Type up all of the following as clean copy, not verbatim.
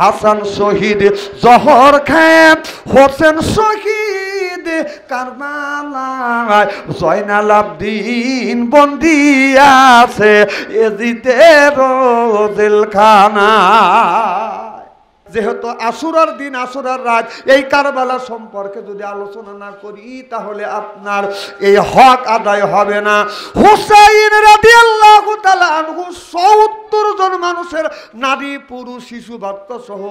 হাসান শহীদ, জহর খায় হোসেন শহীদ কারবালায়, জয়নাল আবদিন বন্দী আছে এজিদের জেলখানায়। যেহেতু আশুরার দিন, আশুরার রাত, এই কারবালা সম্পর্কে যদি আলোচনা না করি তাহলে আপনার এই হক আদায় হবে না। হুসাইন রাদিয়াল্লাহু তাআলা আনহু ৭০ জন মানুষের নারী পুরুষ শিশু বাচ্চা সহ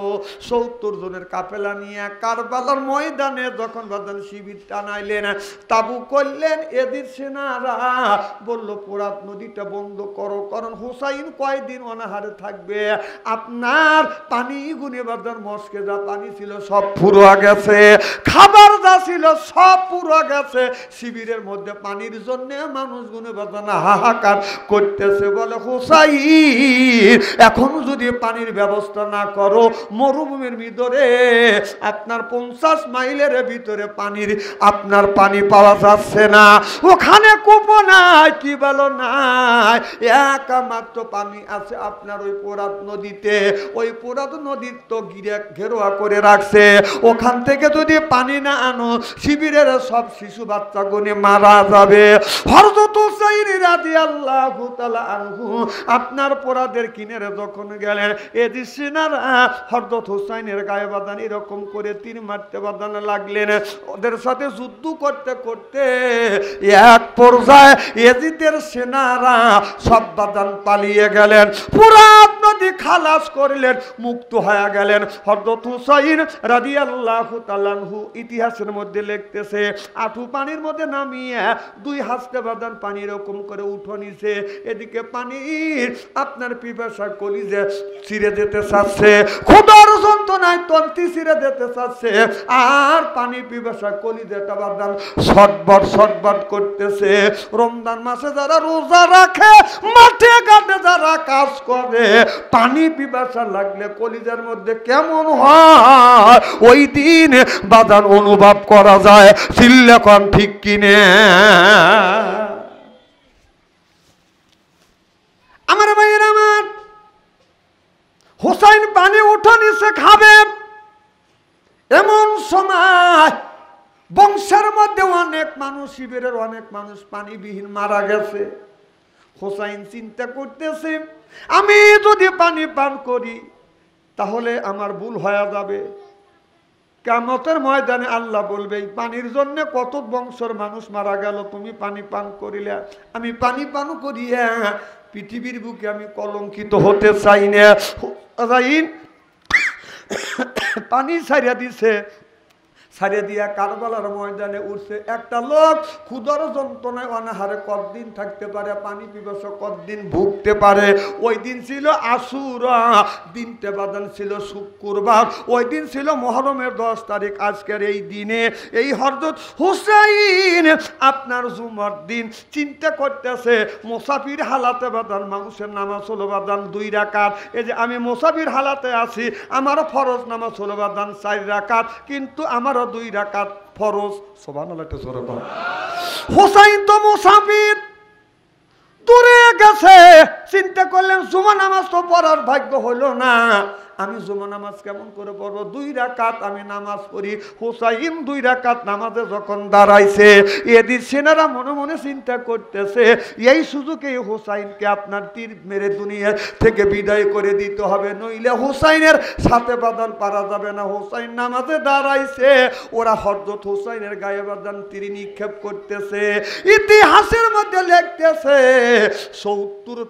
৭০ জনের কাফেলা নিয়ে কারবালার ময়দানে যখন বাদান শিবির টানাইলেন, তাবু করলেন, এদিন সেনারা বলল ফোরাত নদীটা বন্ধ করো, কারণ হুসাইন কয়দিন অনাহারে থাকবে। আপনার পানি গুনে বাদান মস্কে যা পানি ছিল সব ফুরোয়া গেছে, খাবার যা ছিল সব পুরো গেছে। শিবিরের মধ্যে পানির জন্য মানুষ গুনে বাদান হাহাকার করতেছে। বলে হুসাইন এখন যদি পানির ব্যবস্থা না করো, মরুভূমির ভিতরে আপনার 50 মাইলের ভিতরে পানির আপনার পানি পাওয়া যাচ্ছে না, ওখানে কূপ নাই, কি বলো নাই, একমাত্র পানি আছে আপনার ওই ফোরাত নদীতে। ওই ফোরাত নদীর তো ঘেরোয়া করে রাখছে, ওখান থেকে যদি পানি না আনো শিবিরের সব শিশু বাচ্চা গুনে মারা যাবে। হযরত হুসাইন রাদিয়াল্লাহু তাআলা আনহু আপনার পোরাদের কিনারে যখন গেলেন, এদি সেনারা হযরত হুসাইনের গায়ে বাদান এরকম করে তীর মারতে বাদান লাগলেন। ওদের সাথে যুদ্ধ করতে করতে এক পর্যায়ে এজিদের সেনারা সব বাদান পালিয়ে গেলেন, ফোরাত নদী খালাস করলেন, মুক্ত হয়ে গেলেন। হযরত হুসাইন রাদিয়াল্লাহু তাআলা আনহু ইতিহাসের মধ্যে লিখতেছে, আঁঠু পানির মধ্যে নামিয়ে 2 হাতে বাদান পানি এরকম করে উঠো নিছে। এদিকে পানির আপনার পিপাসা কলিজে ছিঁড়ে যেতে চাচ্ছে, ক্ষুধার যন্ত্রণায় তন্ত্রী ছিঁড়ে যেতে চাচ্ছে, আর পানি পিপাসা কলিজেটা বাদান ছটবট ছটবট করতেছে। রমজান মাসে যারা রোজা রাখে, মাঠে ঘাটে যারা কাজ করে, পানি পিপাসা লাগলে কলিজার মধ্যে কেমন হয় ওই দিন বাদান অনুভব করা যায়। সিল্লেখন ঠিক কিনে আমার ভাইয়ের আমার, হুসাইন পানি উঠো নিচে খাবে, এমন সময় বংশের মধ্যে অনেক মানুষ, শিবিরের অনেক মানুষ পানিবিহীন মারা গেছে। হুসাইন চিন্তা করতেছে, আমি যদি পানি পান করি তাহলে আমার ভুল হয়ে যাবে। কিয়ামতের ময়দানে আল্লাহ বলবে, পানির জন্য কত বংশের মানুষ মারা গেল, তুমি পানি পান করিলে। আমি পানি পান করিয়া পৃথিবীর বুকে আমি কলঙ্কিত হতে চাই না। হুসাইন পানি ছাড়িয়া দিছে, ছাড়িয়ে দিয়া কারবালার ময়দানে উঠছে। একটা লোক ক্ষুধার যন্ত্রণায় অনাহারে কতদিন থাকতে পারে, পানি পিপাসা কতদিন ভুগতে পারে। ওই দিন ছিল আশুরা, দিনটা বাদান ছিল শুক্রবার, ওই দিন ছিল মুহররমের 10 তারিখ। আজকের এই দিনে এই হযরত হুসাইন আপনার জুমার দিন চিন্তা করতেছে, মুসাফির হালাতে বাদান মানুষের নামাজ হলো বাদান 2 রাকাত। এই যে আমি মুসাফির হালাতে আছি, আমার ফরজ নামাজ হলো বাদান 4 রাকাত, কিন্তু আমার 2 রাকাত ফরজ। সুবহানাল্লাহ, একটু জোরে বল। হুসাইন তো মুসাফির, দূরে গেছে। চিন্তা করলেন জুমা নামাজ তো পড়ার ভাগ্য হলো না, আমি জুমা নামাজ কেমন করে পড়বো? 2 রাকাত আমি নামাজ পড়ি। হুসাইন 2 রাকাত নামাজে যখন দাঁড়াইছে, এদিন সেনারা মনে মনে চিন্তা করতেছে, এই সুযোগে হুসাইনকে আপনার তীর মেরে দুনিয়া থেকে বিদায় করে দিতে হবে, নইলে হুসাইনের সাথে বাদান পারা যাবে না। হুসাইন নামাজে দাঁড়াইছে, ওরা হযরত হুসাইনের গায়ে বাদান তীর নিক্ষেপ করতেছে। ইতিহাসের মধ্যে লিখতেছে 17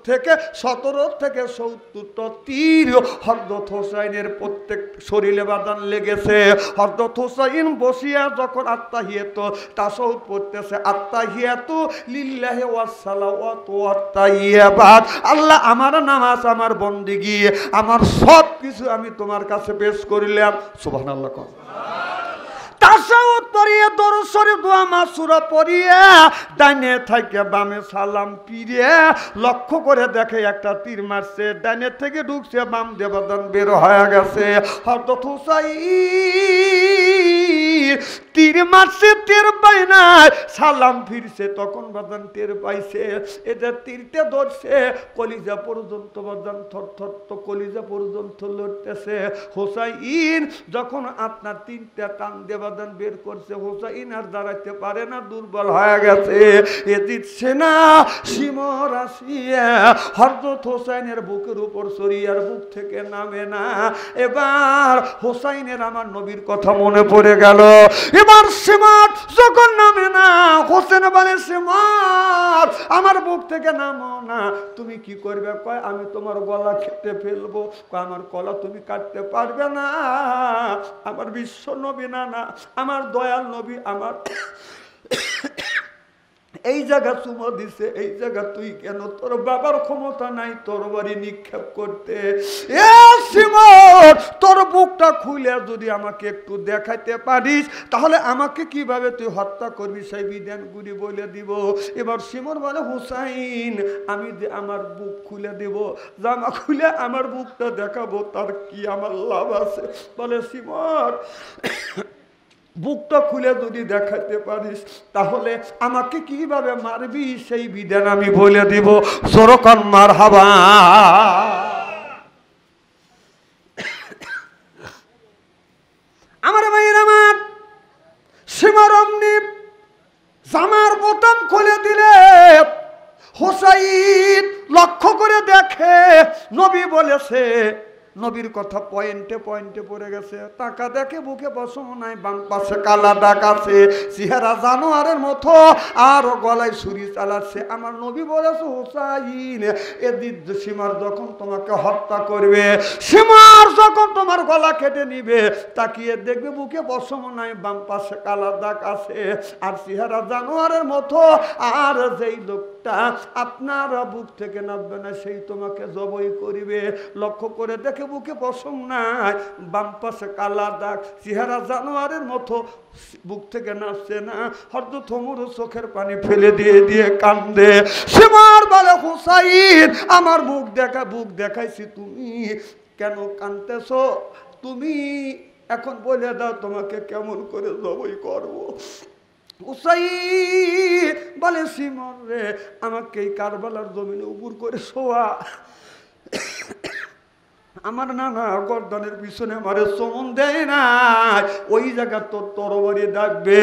থেকে 70 তীর হযরত হুসাইনের প্রত্যেক শরীরে বাদান লেগেছে। হযরত হুসাইন বসিয়া যখন আত্তাহিয়াতু তাশাহুদ পড়তেছে, আত্তাহিয়াতু লিল্লাহি ওয়াস সালাওয়াতু ওয়াত তাইয়্যিবাত, আল্লাহ আমার নামাজ, আমার বন্দেগী, আমার সব কিছু আমি তোমার কাছে পেশ করিলাম। সুবহানাল্লাহ। তাশাহুদ পড়িয়ে দরুদ শরীফ দোয়া মাসুরা পড়িয়ে ডাইনে থেকে বামে সালাম ফিরে লক্ষ্য করে দেখে একটা তীর মারছে, ডাইনে থেকে ঢুকছে, বাম দিয়ে বাদান বের হয়ে গেছে। হযরত হুসাইন তীর মারছে টের পায় না, সালাম ফিরছে তখন বাজান টের পাইছে। এটা তীরতে ধরছে, কলিজা পর্যন্ত বাজান থরথর তো কলিজা পর্যন্ত লড়তেছে। হোসাইন যখন আপনার তিনটা টান দিয়ে বাজান বের করছে, হোসাইন আর দাঁড়াইতে পারে না, দুর্বল হয়ে গেছে। এজিদ সেনা শিমর আসিয়া হযরত হোসাইনের বুকের উপর সরিয়ার বুক থেকে নামে না। এবার হোসাইনের আমার নবীর কথা মনে পড়ে গেল। এবার শিমর যখন নামে না, হোসেন বলে শিমর আমার বুক থেকে নামো না। তুমি কি করবে? কয় আমি তোমার গলা কেটে ফেলবো। কয় আমার গলা তুমি কাটতে পারবে না, আমার বিশ্ব নবী না, না আমার দয়াল নবী আমার এই জায়গা চুমো দিছে, এই জায়গা তুই কেন? তোর বাবার ক্ষমতা নাই তোর বাড়ি নিক্ষেপ করতে। এ শিমর, তোর বুকটা খুলে যদি আমাকে একটু দেখাইতে পারিস তাহলে আমাকে কিভাবে তুই হত্যা করবি সেই বিধানগুলি বলে দিব। এবার শিমর বলে হুসাইন আমি যে আমার বুক খুলে দেব, জামা খুলে আমার বুকটা দেখাবো, তার কি আমার লাভ আছে? বলে শিমর বুকটা খুলে যদি দেখাতে পারিস তাহলে আমাকে কিভাবে মারবি সেই বিধান আমি বলে দিব। জোরকান মারহাবা। আমার ভাইয়ের আমার, শিমর অমনি জামার বোতাম খুলে দিলে হোসাইন লক্ষ্য করে দেখে নবী বলেছে, নবীর কথা পয়েন্টে পয়েন্টে পড়ে গেছে। টাকা দেখে বুকে বসম নাই, বাম পাশে কালা দাগ আছে, চেহারা জানোয়ারের মতো, আর গলায় ছুরি চালাচ্ছে। আমার নবী বলেছে হোসাইন এজিদ শিমার যখন তোমাকে হত্যা করবে, শিমার যখন তোমার গলা কেটে নিবে, তাকিয়ে দেখবে বুকে বসম নাই, বাম পাশে কালা দাগ আছে, আর চেহারা জানোয়ারের মতো, আর যেই লোকটা আপনার বুক থেকে নামবে না সেই তোমাকে জবাই করিবে। লক্ষ্য করে দেখে বুকে পশম নাই, বাম পাশে কালা দাগ, চেহারা জানোয়ারের মতো, বুক থেকে নাচছে না। হযরত ওমর চোখের পানি ফেলে দিয়ে দিয়ে কান্দে। শিমর বলে হুসাইন আমার বুক দেখাইছি, তুমি কেন কাঁদতেছো? তুমি এখন বলে দাও তোমাকে কেমন করে জবাই করবো। হুসাইন বলে শিমর রে আমাকে এই কারবালার জমিনে উপর করে শোয়া। আমার নানা গর্দানের পিছনে আমারে চমন দেয় না, ওই জায়গা তোর তরবারি ডাকবে।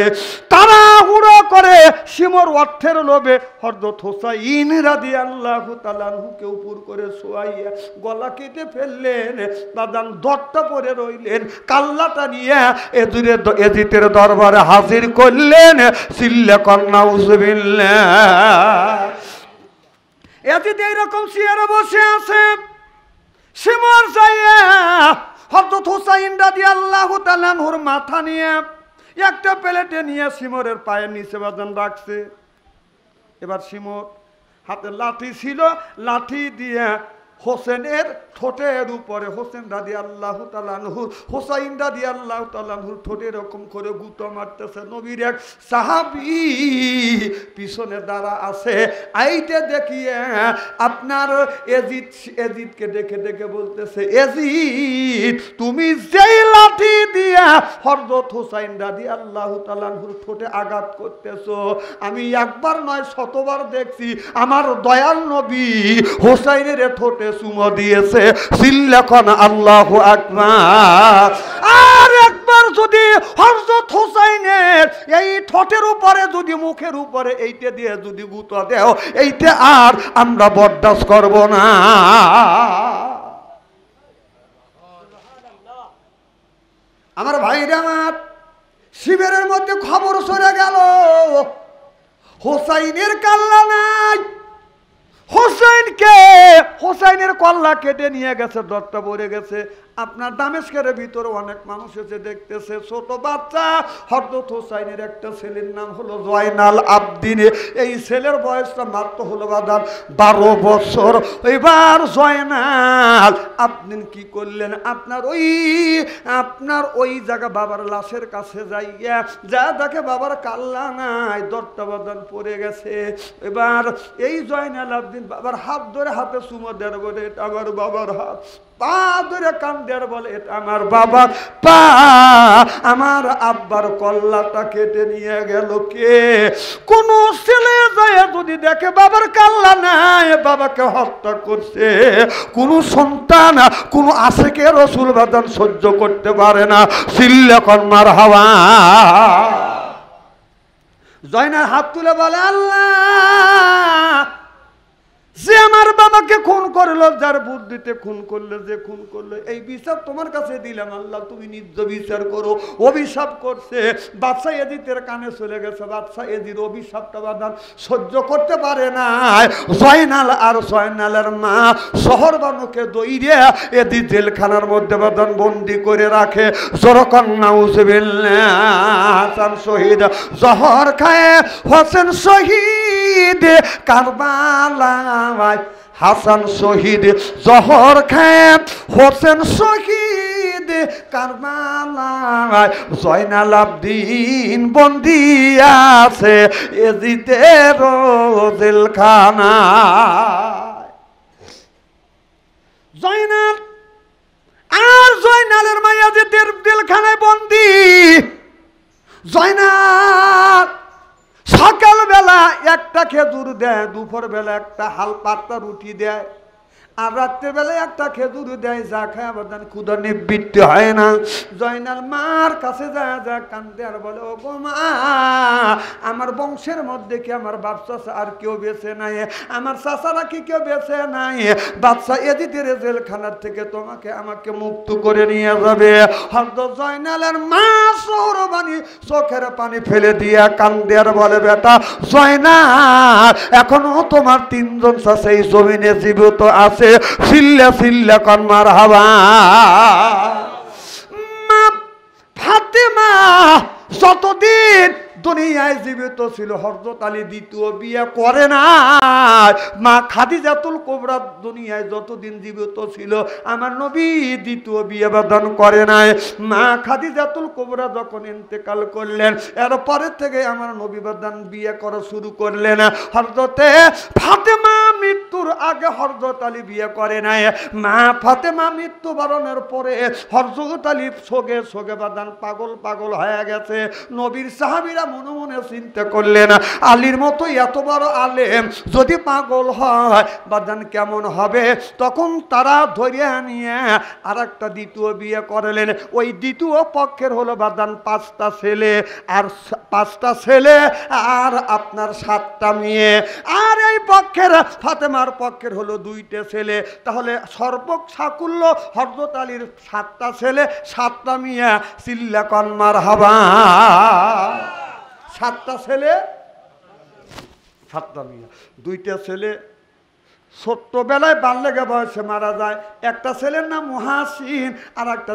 তারা হুড়ো করে শিমর অর্থের লোভে হযরত হোসাইন রাদিয়াল্লাহু তাআলা আনহুকে উপর করে শোয়াইয়া গলা কেটে ফেললেন। দাদান দরটা পরে রইলেন, কাল্লাটা নিয়ে এজিদের দরবারে হাজির করলেন। সিল্লা কন্যা উযবিল্লাহ। এজিদ এইরকম চেয়ারে বসে আছে। শিমর যাইয়া হযরত হোসাইন রাদিয়াল্লাহু তাআলা আনহুর মাথা নিয়ে একটা প্লেটে নিয়ে শিমরের পায়ের নিচে বাঁধান রাখছে। এবার শিমর হাতে লাঠি ছিল, লাঠি দিয়ে হোসেনের ঠোঁটের উপরে, হোসেন রাদিয়াল্লাহু তাআলা আনহু হোসাইন রাদিয়াল্লাহু তাআলা আনহুর ঠোঁটে এরকম করে গুঁতো মারতেছে। নবীর এক সাহাবী পিছনে দাঁড়া আছে, আইতে দেখিয়ে আপনার এজিদকে ডেকে ডেকে বলতেছে, এজিদ তুমি যেই লাঠি দিয়া হযরত হোসাইন রাদিয়াল্লাহু তাআলা আনহুর ঠোঁটে আঘাত করতেছো, আমি একবার নয় শতবার দেখছি আমার দয়াল নবী হোসাইনের ঠোঁটে চুমো দিয়েছে। সিল্লাখন আল্লাহু আকবার। আর একবার যদি হযরত হোসাইনের এই ঠোঁটের উপরে যদি মুখের উপরে এইটা দিয়ে যদি গুঁতো দেও, এইটা আর আমরা বরদাস্ত করব না। আমার ভাইরা আমার, শিবিরের মধ্যে খবর সরে গেল হোসাইনের কাল্লা নাই। হোসাইনের কল্লা কেটে নিয়ে গেছে, দরটা পড়ে গেছে। আপনার দামেস্কের ভিতরে অনেক মানুষ এসে দেখতেছে, ছোট বাচ্চা হযরত হোসাইনের একটা ছেলের নাম হলো জয়নাল আবদিন। এই ছেলের বয়সটা মাত্র হলো বাদান 12 বছর। এবার জয়নাল আবদিন কি করলেন, আপনার ওই জায়গা বাবার লাশের কাছে যাইয়া যা দেখে বাবার কাল্লা নাই, দরটা বাদান পড়ে গেছে। এবার এই জয়নাল আবদিন বাবার হাত ধরে হাতে চুমো দেন, বলে এটা আমার বাবার হাত। পা ধরে কান্দে আর বলে এটা আমার বাবার পা, আমার আব্বার কল্লাটা কেটে নিয়ে গেল কে? কোন ছেলে যায় যদি দেখে বাবার কাল্লা নাই, বাবাকে হত্যা করছে, কোন সন্তান কোন আশিকে রাসূল বাদান সহ্য করতে পারে না। চিল্লা কর মারহাবা। জয়নাল হাত তুলে বলে আল্লাহ, যে আমার বাবাকে খুন করলো, যার বুদ্ধিতে খুন করলো, যে খুন করলো, এই বিচার তোমার কাছে দিলাম আল্লাহ, তুমি নিজ বিচার করো। অভিশাপ করছে, বাদশা এজিদের কানে চলে গেছে, বাদশা এজির অভিশাপটা বাদান সহ্য করতে পারে না। জয়নাল আর জয়নালের মা শহর বানুকে দইরে এদি জেলখানার মধ্যে বাদান বন্দি করে রাখে। জরকন নাউজুবিল্লাহ। হাসান শহীদ জহর খায়, হোসেন শহীদ কারবালা। হাসান শহীদ জহর খায়, হোসেন শহীদ কারবালায়। জয়নাল আবদিন বন্দি আছে এজিদের জেলখানায়। জয়নাল আর জয়নালের মা এজিদের জেলখানায় বন্দি। জয়নাল সকালবেলা একটা খেজুর দেয়, দুপুর বেলা একটা হাল পাতলা রুটি দেয়, আর রাত্রেবেলা একটা খেজুর দেয়, যা খায় আবার ক্ষুধা নিবৃত্তি হয় না। জয়নাল মার কাছে যায়, যা কান্দে আর বলে ও গো মা, আমার বংশের মধ্যে কি আমার বাপ চাচা আর কেউ বেঁচে নাই? আমার চাচারা কি কেউ বেঁচে নাই? বাদশা এজিদের জেলখানার থেকে তোমাকে আমাকে মুক্ত করে নিয়ে যাবে। হযরত জয়নালের মা সৌরবাণী চোখের পানি ফেলে দিয়ে কান্দে আর বলে বেটা জয়নাল, এখনো তোমার তিনজন চাচা এই জমিনে জীবিত আছে। সিল্লা সিল্লা কন মারহাবা। মা ফাতেমা যতদিন দুনিয়ায় জীবিত ছিল হযরত আলী দ্বিতীয় বিয়ে করে না। মা খাদিজাতুল কুবরা দুনিয়ায় যতদিন জীবিত ছিল আমার নবী দ্বিতীয় বিয়ে বাদন করে নাই। মা খাদিজাতুল কুবরা যখন ইন্তেকাল করলেন, এরপরে থেকে আমার নবী বাদন বিয়ে করা শুরু করলেন। হযরতে ফাতেমা মৃত্যুর আগে হযরত আলী বিয়ে করে নাই। মা ফাতেমা মৃত্যুবরণের পরে হযরত আলী শোকে শোকে বাদন পাগল পাগল হয়ে গেছে। নবীর সাহাবীরা মনে মনে চিন্তা করলেন, আলীর মতো এত বড় আলেম যদি পাগল হয় বাদান কেমন হবে? তখন তারা ধরিয়ে নিয়ে আর একটা দ্বিতীয় বিয়ে করলেন। ওই দ্বিতীয় পক্ষের হলো বাদান 5টা ছেলে, আর 5টা ছেলে আর আপনার 7টা মেয়ে। আর এই পক্ষের ফাতেমার পক্ষের হলো 2টে ছেলে। তাহলে সর্বসাকুল্য হযরত আলীর 7টা ছেলে 7টা মেয়ে। চিল্লা কন মারহাবা। 7টা ছেলে 7টা মেয়ে। 2টা ছেলে ছোট্টবেলায় বাল্যকে বয়সে মারা যায়। একটা ছেলের নাম মুহাসিন, আর একটা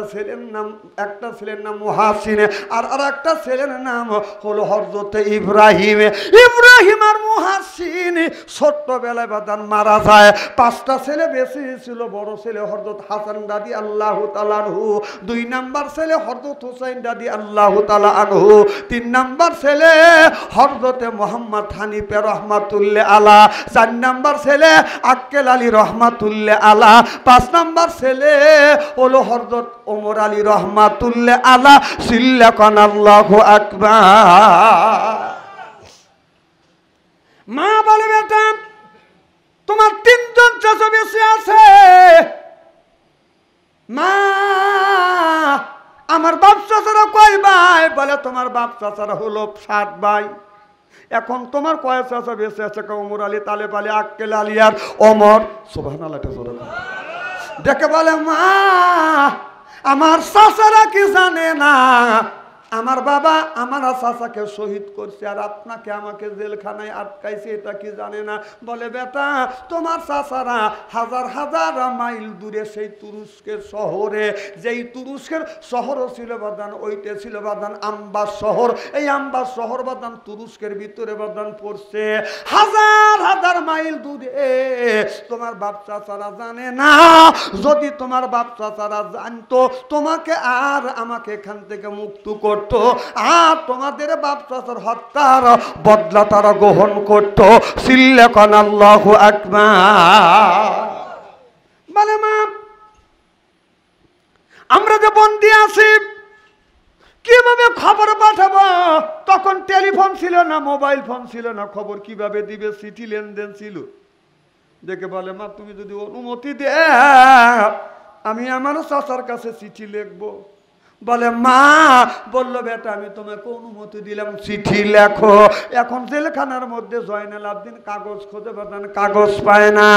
ছেলের নাম মুহাসিন, আর একটা ছেলের নাম হলো হযরত ইব্রাহিম। ইব্রাহিম আর মুহাসিন ছোট্টবেলায় বাদান মারা যায়। 5টা ছেলে বেঁচে ছিল। বড় ছেলে হযরত হাসান রাদিয়াল্লাহু তাআলা আনহু, 2 নাম্বার ছেলে হযরত হুসাইন রাদিয়াল্লাহু তাআলা আনহু, 3 নাম্বার ছেলে হযরত মুহাম্মদ হানিফে রাহমাতুল্লাহ আলাইহি, 4 নাম্বার ছেলে আক্কেল আলী রহমাতুল্লাহ আলা, 5 নাম্বার ছেলে হলো হযরত ওমর আলী রহমাতুল্লাহ আলা। সিল্লাকান আল্লাহু আকবার। মা বলে বেটা তোমার 3জন চাচা বেঁচে আছে। মা আমার বাপ চাচারা কয় ভাই? বলে তোমার বাপ চাচারা হলো 7 ভাই। এখন তোমার কয় চাচা বেঁচে আছে? ওমর আলী, তালেব আলী, আক্কেল আলী আর ওমর। সুবহানাল্লাহ। দেখে বলে মা আমার চাচারা কি জানে না আমার বাবা আমার চাচাকে শহীদ করছে, আর আপনাকে আমাকে জেলখানায় আটকাইছে, এটা কি জানে না? বলে বেটা তোমার চাচারা হাজার হাজার মাইল দূরে সেই তুরস্কের শহরে, যেই তুরস্কের শহরও ছিল বাদান, ওইটা ছিল বাদান আম্বাস শহর। এই আম্বাস শহর বাদান তুরস্কের ভিতরে বাদান পড়ছে, হাজার হাজার মাইল দূরে। তোমার বাপ চাচারা জানে না। যদি তোমার বাপ চাচারা জানতো তোমাকে আর আমাকে এখান থেকে মুক্ত করতো, আর তোমাদের বাপ চাচার হত্যার বদলা তারা গ্রহণ করতো। সিল্লাকান আল্লাহু আকবার। বলে মা আমরা যে বন্দি আছি কিভাবে খবর পাঠাবো? তখন টেলিফোন ছিল না, মোবাইল ফোন ছিল না, খবর কিভাবে দিবে? চিঠি লেনদেন ছিল। দেখে বলে, মা তুমি যদি অনুমতি দে আমি আমার চাচার কাছে চিঠি লিখবো। বলে, মা বলল, বেটা আমি তোমাকে অনুমতি দিলাম, চিঠি লেখো। এখন জেলখানার মধ্যে জয়নাল আবদিন কাগজ খোঁজে বাদান, কাগজ পায় না।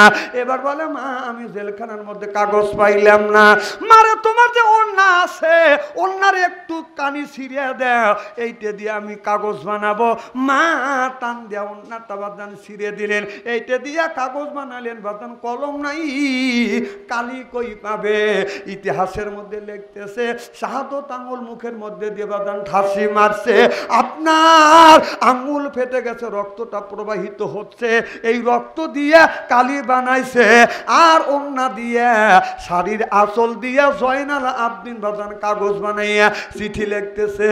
এবার বলে, মা আমি জেলখানার মধ্যে কাগজ পাইলাম না। মারে তোমার যে ওন্না আছে, ওন্নার একটু কানি ছিঁড়ে দেও, এইটা দিয়ে আমি কাগজ বানাবো। মা টান দেয়া ওন্নাটা বাদান ছিঁড়ে দিলেন, এইটা দিয়ে কাগজ বানালেন। বাদান কলম নাই, কালি কই পাবে? ইতিহাসের মধ্যে লিখতেছে শাহাদত আঙুল মুখের মধ্যে দিয়ে বাদান ঠাসি মারছে, আপনার আঙুল ফেটে গেছে, রক্তটা প্রবাহিত হচ্ছে, এই রক্ত দিয়ে কালি বানাইছে। আর ওন্না দিয়ে শাড়ির আঁচল দিয়ে জয়নাল আবদিন বাদান কাগজ বানাইয়া চিঠি লিখতেছে।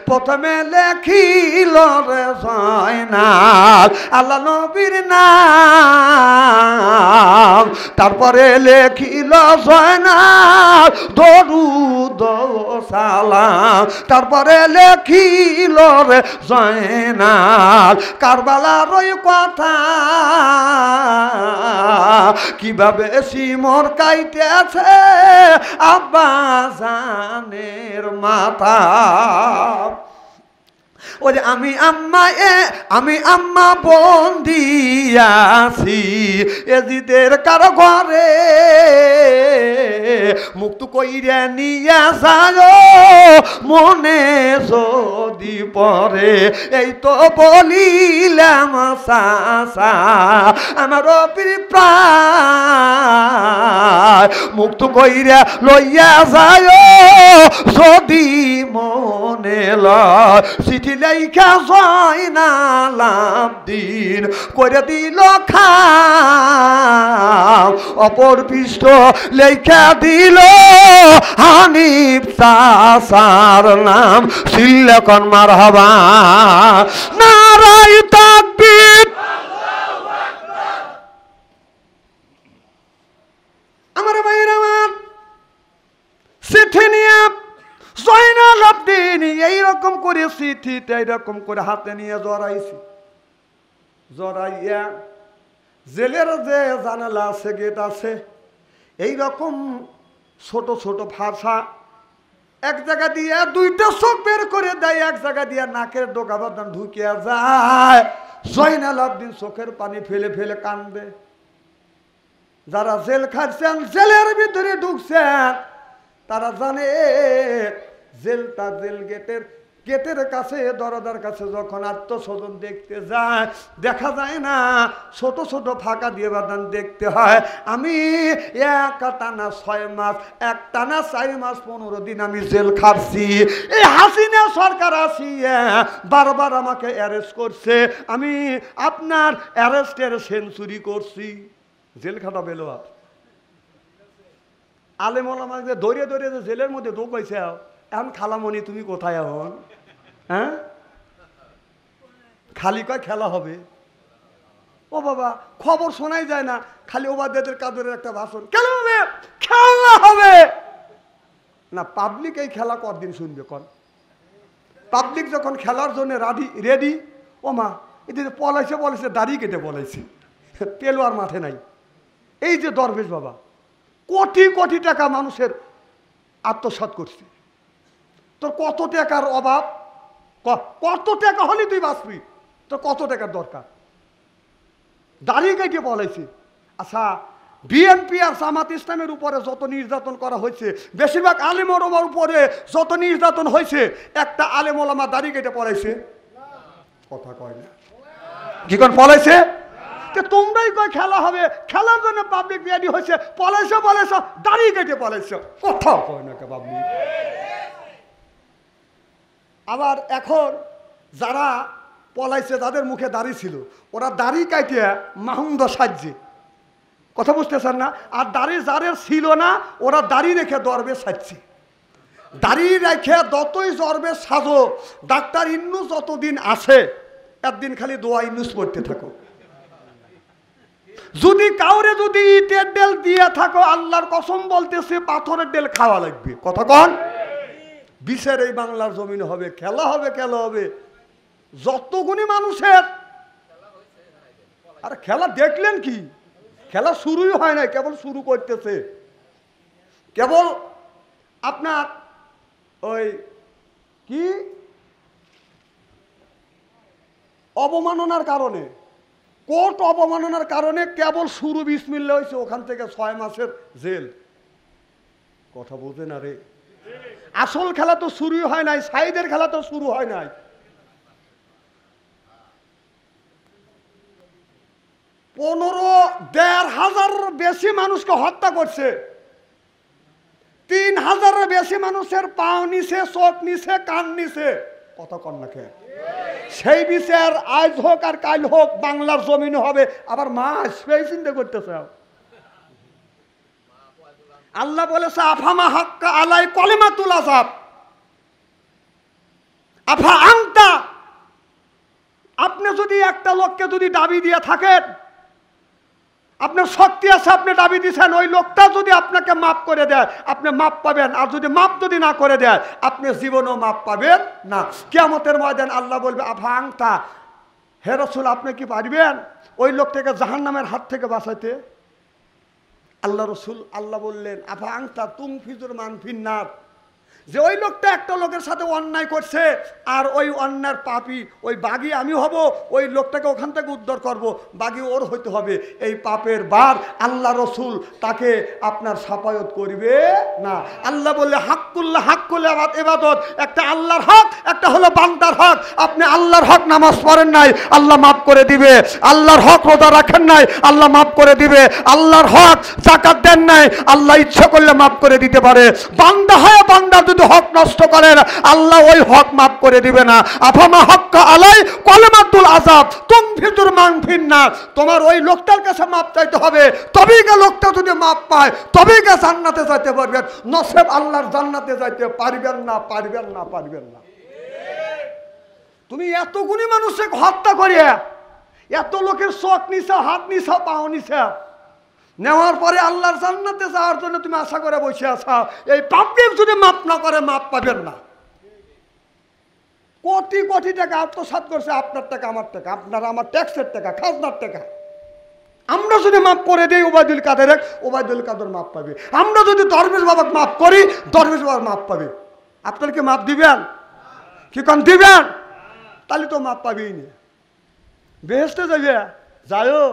প্রথমে লেখিল রে জয়নাল আল্লাহ নবীর নাম, তারপরে লেখিল জয়নাল দরুদ সালাম, তারপরে লেখিল রে জয়নাল কারবালার ওই কথা, কিভাবে সিমর কাইতেছে আব্বা জানের মাথা। ওরে আমি আম্মা বন্দি আছি এজিদের কারো ঘরে, মুক্ত কইরা নিয়া যায় মনে যদি পরে। এই তো বলিলাম চাচা আমার প্রায়, মুক্ত কইরা লইয়া যায় যদি মনে লয়। চিঠি লেখা জয়নাল আবদিন করে দিল খাম, অপর পৃষ্ঠ লেখা দিল হানিফ চাচার নাম। সিল্লেখন মারহাবা নারাই তাকবীর। আমার ভাইয়ের আমার চিঠি নিয়ে জয়নাল আবদিন এইরকম করে চিঠিটা এইরকম করে হাতে নিয়ে জড়াইছি। জড়াইয়া জেলের যে জানালা আছে, গেট আছে, এইরকম ছোট ছোট ভাষা, এক জায়গা দিয়ে দুইটা চোখ বের করে দেয়, এক জায়গা দিয়ে নাকের ডোকা বাদান ঢুকিয়া যায়। জয়নাল আবদিন চোখের পানি ফেলে ফেলে কান্দে। যারা জেল খাচ্ছেন, জেলের ভিতরে ঢুকছেন, তারা জানে জেলটা জেল গেটের কাছে, দরজার কাছে যখন আত্মস্বজন দেখতে যায়, দেখা যায় না, ছোট ছোট ফাঁকা দিয়ে বাদান দেখতে হয়। আমি এক টানা 6 মাস, এক টানা 4 মাস 15 দিন আমি জেল খাচ্ছি। এই হাসিনা সরকার আসিয়া বারবার আমাকে অ্যারেস্ট করছে, আমি আপনার অ্যারেস্টের সেঞ্চুরি করছি। জেল খাটা বেলো আলেম ওলামাকে ধরে ধরে জেলের মধ্যে ঢুকাইছে। এখন খালামণি তুমি কোথায় এখন? হ্যাঁ, খালি কয় খেলা হবে। ও বাবা, খবর শোনাই যায় না, খালি ওবায়দের কাদরের একটা ভাষণ, খেলা হবে, খেলা হবে না। পাবলিক এই খেলা কতদিন শুনবে? কন পাবলিক যখন খেলার জন্য রেডি, ও মা এদিকে পলাইছে দাড়ি কেটে পলাইছে, পেলোয়ার মাঠে নাই। এই যে দরবেশ বাবা কোটি কোটি টাকা মানুষের আত্মসাৎ করছে, তোর কত টাকার অভাব? কত টাকা হলে তুই বাঁচবি? তোর কত টাকার দরকার? দাড়ি কেটে বলাইছে। আচ্ছা, বিএনপি আর জামাত ইসলামের উপরে যত নির্যাতন করা হয়েছে, বেশিরভাগ আলেম ওলামার উপরে যত নির্যাতন হয়েছে, একটা আলেম ওলামা দাড়ি কেটে পলাইছে? কথা কয় না, কি কোন পলাইছে? তোমরাই কয় খেলা হবে, খেলার জন্য পাবলিক রেডি হয়েছে, পলাইছো দাড়ি কেটে পলাইছো, কোথাও কয় না পাবলিক। আবার এখন যারা পলাইছে, যাদের মুখে দাড়ি ছিল, ওরা দাড়ি কাটিয়ে মাহুন্দ সাজছে, কথা বুঝতেছেন না? আর দাড়ি যাদের ছিল না, ওরা দাড়ি রেখে দরবে সাজছে। দাড়ি রেখে যতই দরবে সাজো, ডাক্তার ইন্নুস যতদিন আছে, একদিন খালি দোয়া ইন্নুস পড়তে থাকো। যদি কাউরে যদি ইটের ডেল দিয়ে থাকো, আল্লাহর কসম বলতেছে পাথরের ডেল খাওয়া লাগবে। কথা কন, বিচার এই বাংলার জমিনে হবে, খেলা হবে, খেলা হবে যতগুনি মানুষের। আর খেলা দেখলেন কি, খেলা শুরুই হয় না, কেবল শুরু করতেছে। কেবল আপনার ওই কি অবমাননার কারণে, কোর্ট অবমাননার কারণে কেবল শুরু বিসমিল্লাহ হয়েছে, ওখান থেকে 6 মাসের জেল। কথা বলতে না রে, আসল খেলা তো শুরুই হয় নাই, সাইদের খেলা তো শুরু হয় নাই। 15,500 বেশি মানুষকে হত্যা করছে, 3,000 বেশি মানুষের পাও নিছে, চোখ নিছে, কান নিছে। কথা কন না কে? সেই বিচার আজ হোক আর কাল হোক বাংলার জমিনে হবে। আবার মাস সেই চিন্তা করতেছে। আল্লাহ বলেছে আফামা হাক্কা আলাই কলিমাতুল আযাব আফা আনতা। আপনি যদি একটা লোককে যদি দাবি দিয়ে থাকেন, আপনার শক্তি আছে, আপনি দাবি দিচ্ছেন, ওই লোকটা যদি আপনাকে মাফ করে দেয় আপনি মাফ পাবেন, আর যদি মাফ যদি না করে দেয় আপনি জীবনেও মাফ পাবেন না। কিয়ামতের ময়দান আল্লাহ বলবে আফা আনতা, হে রাসূল আপনি কি পারবেন ওই লোকটাকে জাহান্নামের হাত থেকে বাঁচাইতে? আল্লাহ রসুল আল্লাহ বললেন আফা আনতা তুমফিজুর মান ফিন্নার, যে ওই লোকটা একটা লোকের সাথে অন্যায় করছে আর ওই অন্যায়ের পাপী ওই বাগী আমি হব, ওই লোকটাকে ওখান থেকে উদ্ধার করব, বাগী ওর হইতে হবে। এই পাপের বার আল্লাহ রসুল তাকে আপনার সাফায়ত করবে না। আল্লাহ বললে হাক্কুল্লাহ, হাক্কুল্লাহ ইবাদত, একটা আল্লাহর হক, একটা হলো বান্দার হক। আপনি আল্লাহর হক নামাজ পড়েন নাই, আল্লাহ মাফ করে দিবে। আল্লাহর হক রোজা রাখেন নাই, আল্লাহ মাফ করে দিবে। আল্লাহর হক যাকাত দেন নাই, আল্লাহ ইচ্ছা করলে মাফ করে দিতে পারে। বান্দা হয় বান্দা যদি হক নষ্ট করেন আল্লাহ ওই হক মাফ করে দিবে না। আফামা হাক্কা আলাই কলিমাতুল আযাব তুমফিজুর মান ফিন্নার, তোমার ওই লোকটার কাছে মাফ চাইতে হবে, তবেই গা লোকটা যদি মাফ পায় তবেই গা জান্নাতে যাইতে পারবেন, নসেব আল্লাহর জান্নাতে যাইতে পারবেন না, পারবেন না, পারবেন না। তুমি এতগুলি মানুষকে হত্যা করিয়া এত লোকের চোখ নিছা, হাত নিছা, পাও নিছা, নেওয়ার পরে আল্লাহর জান্নাতে যাওয়ার জন্য তুমি আশা করে বসে আছো, এই পাপকে যদি মাফ না করে মাফ পাবেন না। কোটি কোটি টাকা আত্মসাৎ করছে, আপনার টাকা, আমার টাকা, আপনার আমার ট্যাক্সের টাকা, খাজনার টাকা। আমরা যদি মাফ করে দিই ওবায়দুল কাদের, ওবায়দুল কাদের মাফ পাবে। আমরা যদি দরবেশ বাবাকে মাফ করি দরবেশ বাবা মাফ পাবে। আপনার কি মাফ দিবেন? কি কোন দিবেন? তাহলে তো মাফ পাবেই না, বেহেশতে যাবে। যাইও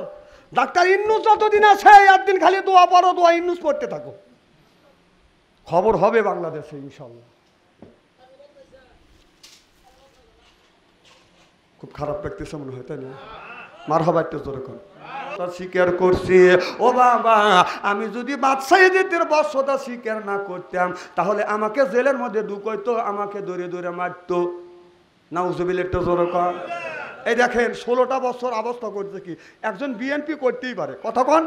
ডাক্তার ইন্নুস যতদিন আছে একদিন খালি দোয়া পড়ো, দোয়া ইন্নুস পড়তে থাকো, খবর হবে বাংলাদেশে ইনশাল্লাহ। খুব খারাপ লাগতেছে মনে হয়, তাই না? মারহাবা একটু জোরে কর। স্বীকার করছি ও বাবা, আমি যদি বাদশাহ ইজিদের বর্ষতা স্বীকার না করতাম তাহলে আমাকে জেলের মধ্যে ঢুকাইতো, আমাকে ধরে ধরে মারতো। নাউজুবিল্লাহ একটু জোরে কর। এই দেখেন 16টা বছর অবস্থা করছে কি, একজন বিএনপি করতেই পারে, কথা কন,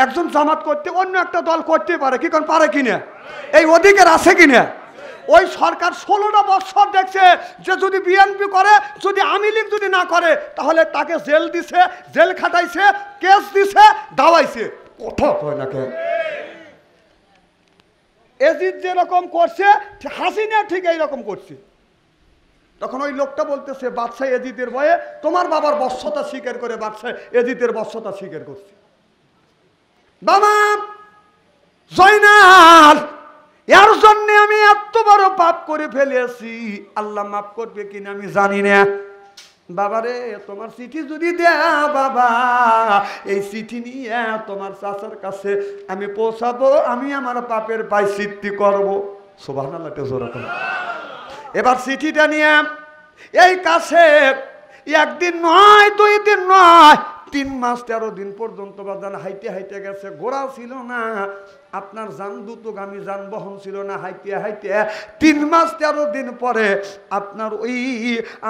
একজন জামাত করতে, অন্য একটা দল করতেই পারে, কি কোন পারে কিনা, এই অধিকার আছে কিনা? ওই সরকার 16টা বছর দেখছে যে যদি বিএনপি করে, যদি আওয়ামী লীগ যদি না করে তাহলে তাকে জেল দিছে, জেল খাটাইছে, কেস দিছে, দাওয়াইছে। কথা কয় না কেন? এজিদ যেরকম করছে হাসিনা ঠিক এইরকম করছে। তখন ওই লোকটা বলতেছে বাদশাহ এজিদের ভয়ে তোমার বাবার বর্ষতা স্বীকার করে বাদশাহ এজিদের বর্ষতা স্বীকার করছে। বাবা জয়নাল, এর জন্য আমি এত বড় পাপ করে ফেলেছি, আল্লাহ মাফ করবে কিনা আমি জানি না। বাবারে তোমার চিঠি যদি দেয়া বাবা, এই চিঠি নিয়ে তোমার চাচার কাছে আমি পৌঁছাবো, আমি আমার পাপের প্রায়শ্চিত্ত করব। সুবহানাল্লাহ জোরে করে। এবার চিঠিটা নিয়ে এই কাছে একদিন নয়, 2 দিন নয়, 3 মাস 13 দিন পর্যন্ত বাদান হাইটে হাইটে গেছে, ঘোড়া ছিল না, আপনার যান দ্রুতগামী যানবাহন ছিল না, হাইতে হাইতে 3 মাস 13 দিন পরে আপনার ওই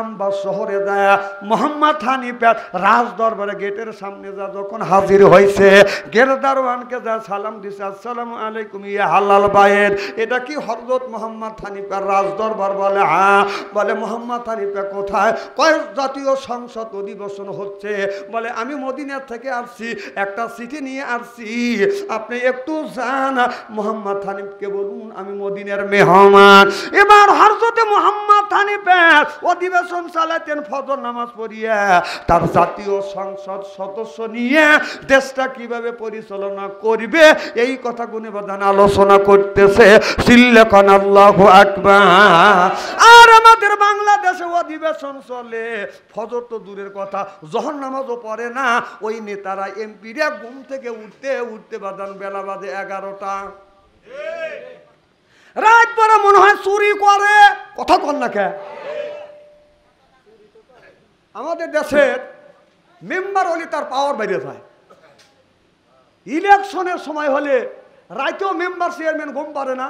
আমবাস শহরে যায় মোহাম্মদ হানিফা রাজ দরবারে গেটের সামনে যা যখন হাজির হয়েছে, গেরদারওয়ানকে যা সালাম দিছে, আসসালামু আলাইকুম ইয়া হালাল বাইত। এটা কি হযরত মোহাম্মদ হানিফার রাজ দরবার? বলে হ্যাঁ। বলে মোহাম্মদ হানিফা কোথায়? কয় জাতীয় সংসদ অধিবেশন হচ্ছে। বলে আমি মদিনা থেকে আসছি, একটা চিঠি নিয়ে আসছি, আপনি একটু যান মোহাম্মদ হানিফকে বলুন আমি মদিনার মেহমান। এবার হযরত মোহাম্মদ হানিফা অধিবেশন চালাতেন ফজর নামাজ পড়িয়া, তার জাতীয় সংসদ সদস্য নিয়ে দেশটা কিভাবে পরিচালনা করবে এই কথা গুণে বাদান আলোচনা করতেছে। সিল্লাকান আল্লাহু আকবার। আর আমাদের বাংলাদেশে অধিবেশন চলে, ফজর তো দূরের কথা, জোহর নামাজও পড়ে না। ওই নেতারা এমপিরা ঘুম থেকে উঠতে উঠতে বাদান বেলা বাজে 11টা, রাত পরে মনে হয় চুরি করে। কথা কন না কে? আমাদের দেশের মেম্বার হলে তার পাওয়ার বেড়ে যায়। ইলেকশনের সময় হলে রাতেও মেম্বার চেয়ারম্যান ঘুম পারে না,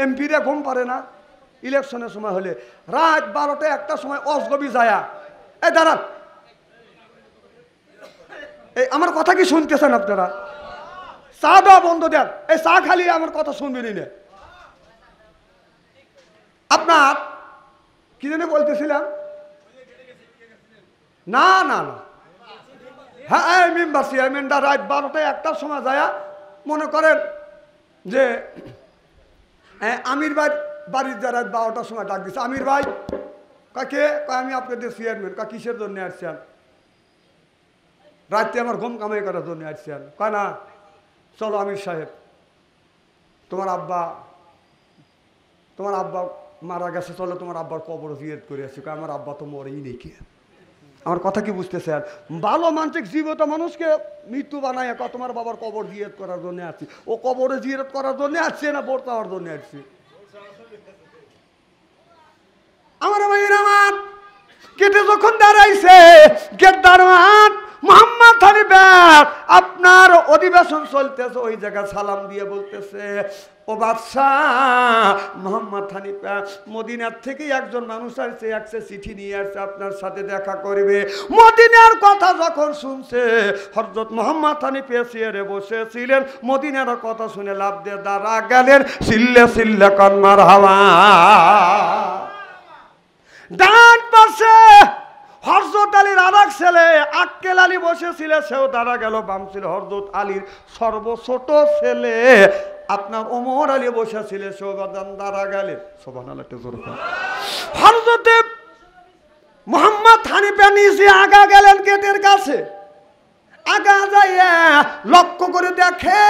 এমপিরা ঘুম পারে না। ইলেকশনের সময় হলে রাত 12টা 1টার সময় অজগবি যায়া, এই দাঁড়ান, এই আমার কথা কি শুনতেছেন আপনারা? চা দেওয়া বন্ধ দেন, এই চা খালি আমার কথা শুনবেনই না। আপনার কি জানি বলতেছিলাম? না না না, হ্যাঁ মেম্বার চেয়ারম্যানটা রাত 12টা 1টার সময় যায়, মনে করেন যে আমির ভাই বাড়ির যা রাত 12টার সময় ডাক দিচ্ছে, আমির ভাই কাকে? আমি আপনাদের চেয়ারম্যান। কিসের জন্য আসছেন? রাত্রে আমার ঘুম কামাই করার জন্য আসছেন। কয় না, চলো আমির সাহেব, তোমার আব্বা মারা গেছে, চলো তোমার আব্বার কবর জিয়ারত করে আসছি। আমার আব্বা তো মরেই নেই। কি আমার কথা কি বুঝতেছেন? ভালো মানসিক জীবিত মানুষকে মৃত্যু বানায় তোমার বাবার কবর জিয়ারত করার জন্য আসছি। ও কবরে জিয়ারত করার জন্য আসছে না ভোট পাওয়ার জন্য আসছি? আমার ভাইয়ের আমার গেটে যখন দাঁড়াইছে, গেট দাঁড়ান মোহাম্মদ হানিফা আপনার অধিবেশন চলতেছে, ওই জায়গায় সালাম দিয়ে বলতেছে, ও বাদশাহ, মোহাম্মদ হানিফা মদিনার থেকে একজন মানুষ আসছে, একটা চিঠি নিয়ে আসছে, আপনার সাথে দেখা করবে। মদিনার কথা যখন শুনছে, হযরত মোহাম্মদ হানিফা চেয়ারে বসেছিলেন, মদিনার কথা শুনে লাভ দিয়ে দাঁড়া গেলেন। সিল্লে সিল্লে কান মারহাবা। ডান পাশে হযরত আলীর আরেক ছেলে আক্কেল আলী বসেছিল, সেও দাঁড়া গেল। বাম ছিল হযরত আলীর সর্বছোট ছেলে আপনার ওমর আলী বসেছিল, সেও দাঁড়া গেলেন। সুবহানাল্লাহ। হযরত মোহাম্মদ হানিফা নিজে আগা গেলেন গেটের কাছে। আগা যাইয়া লক্ষ্য করে দেখে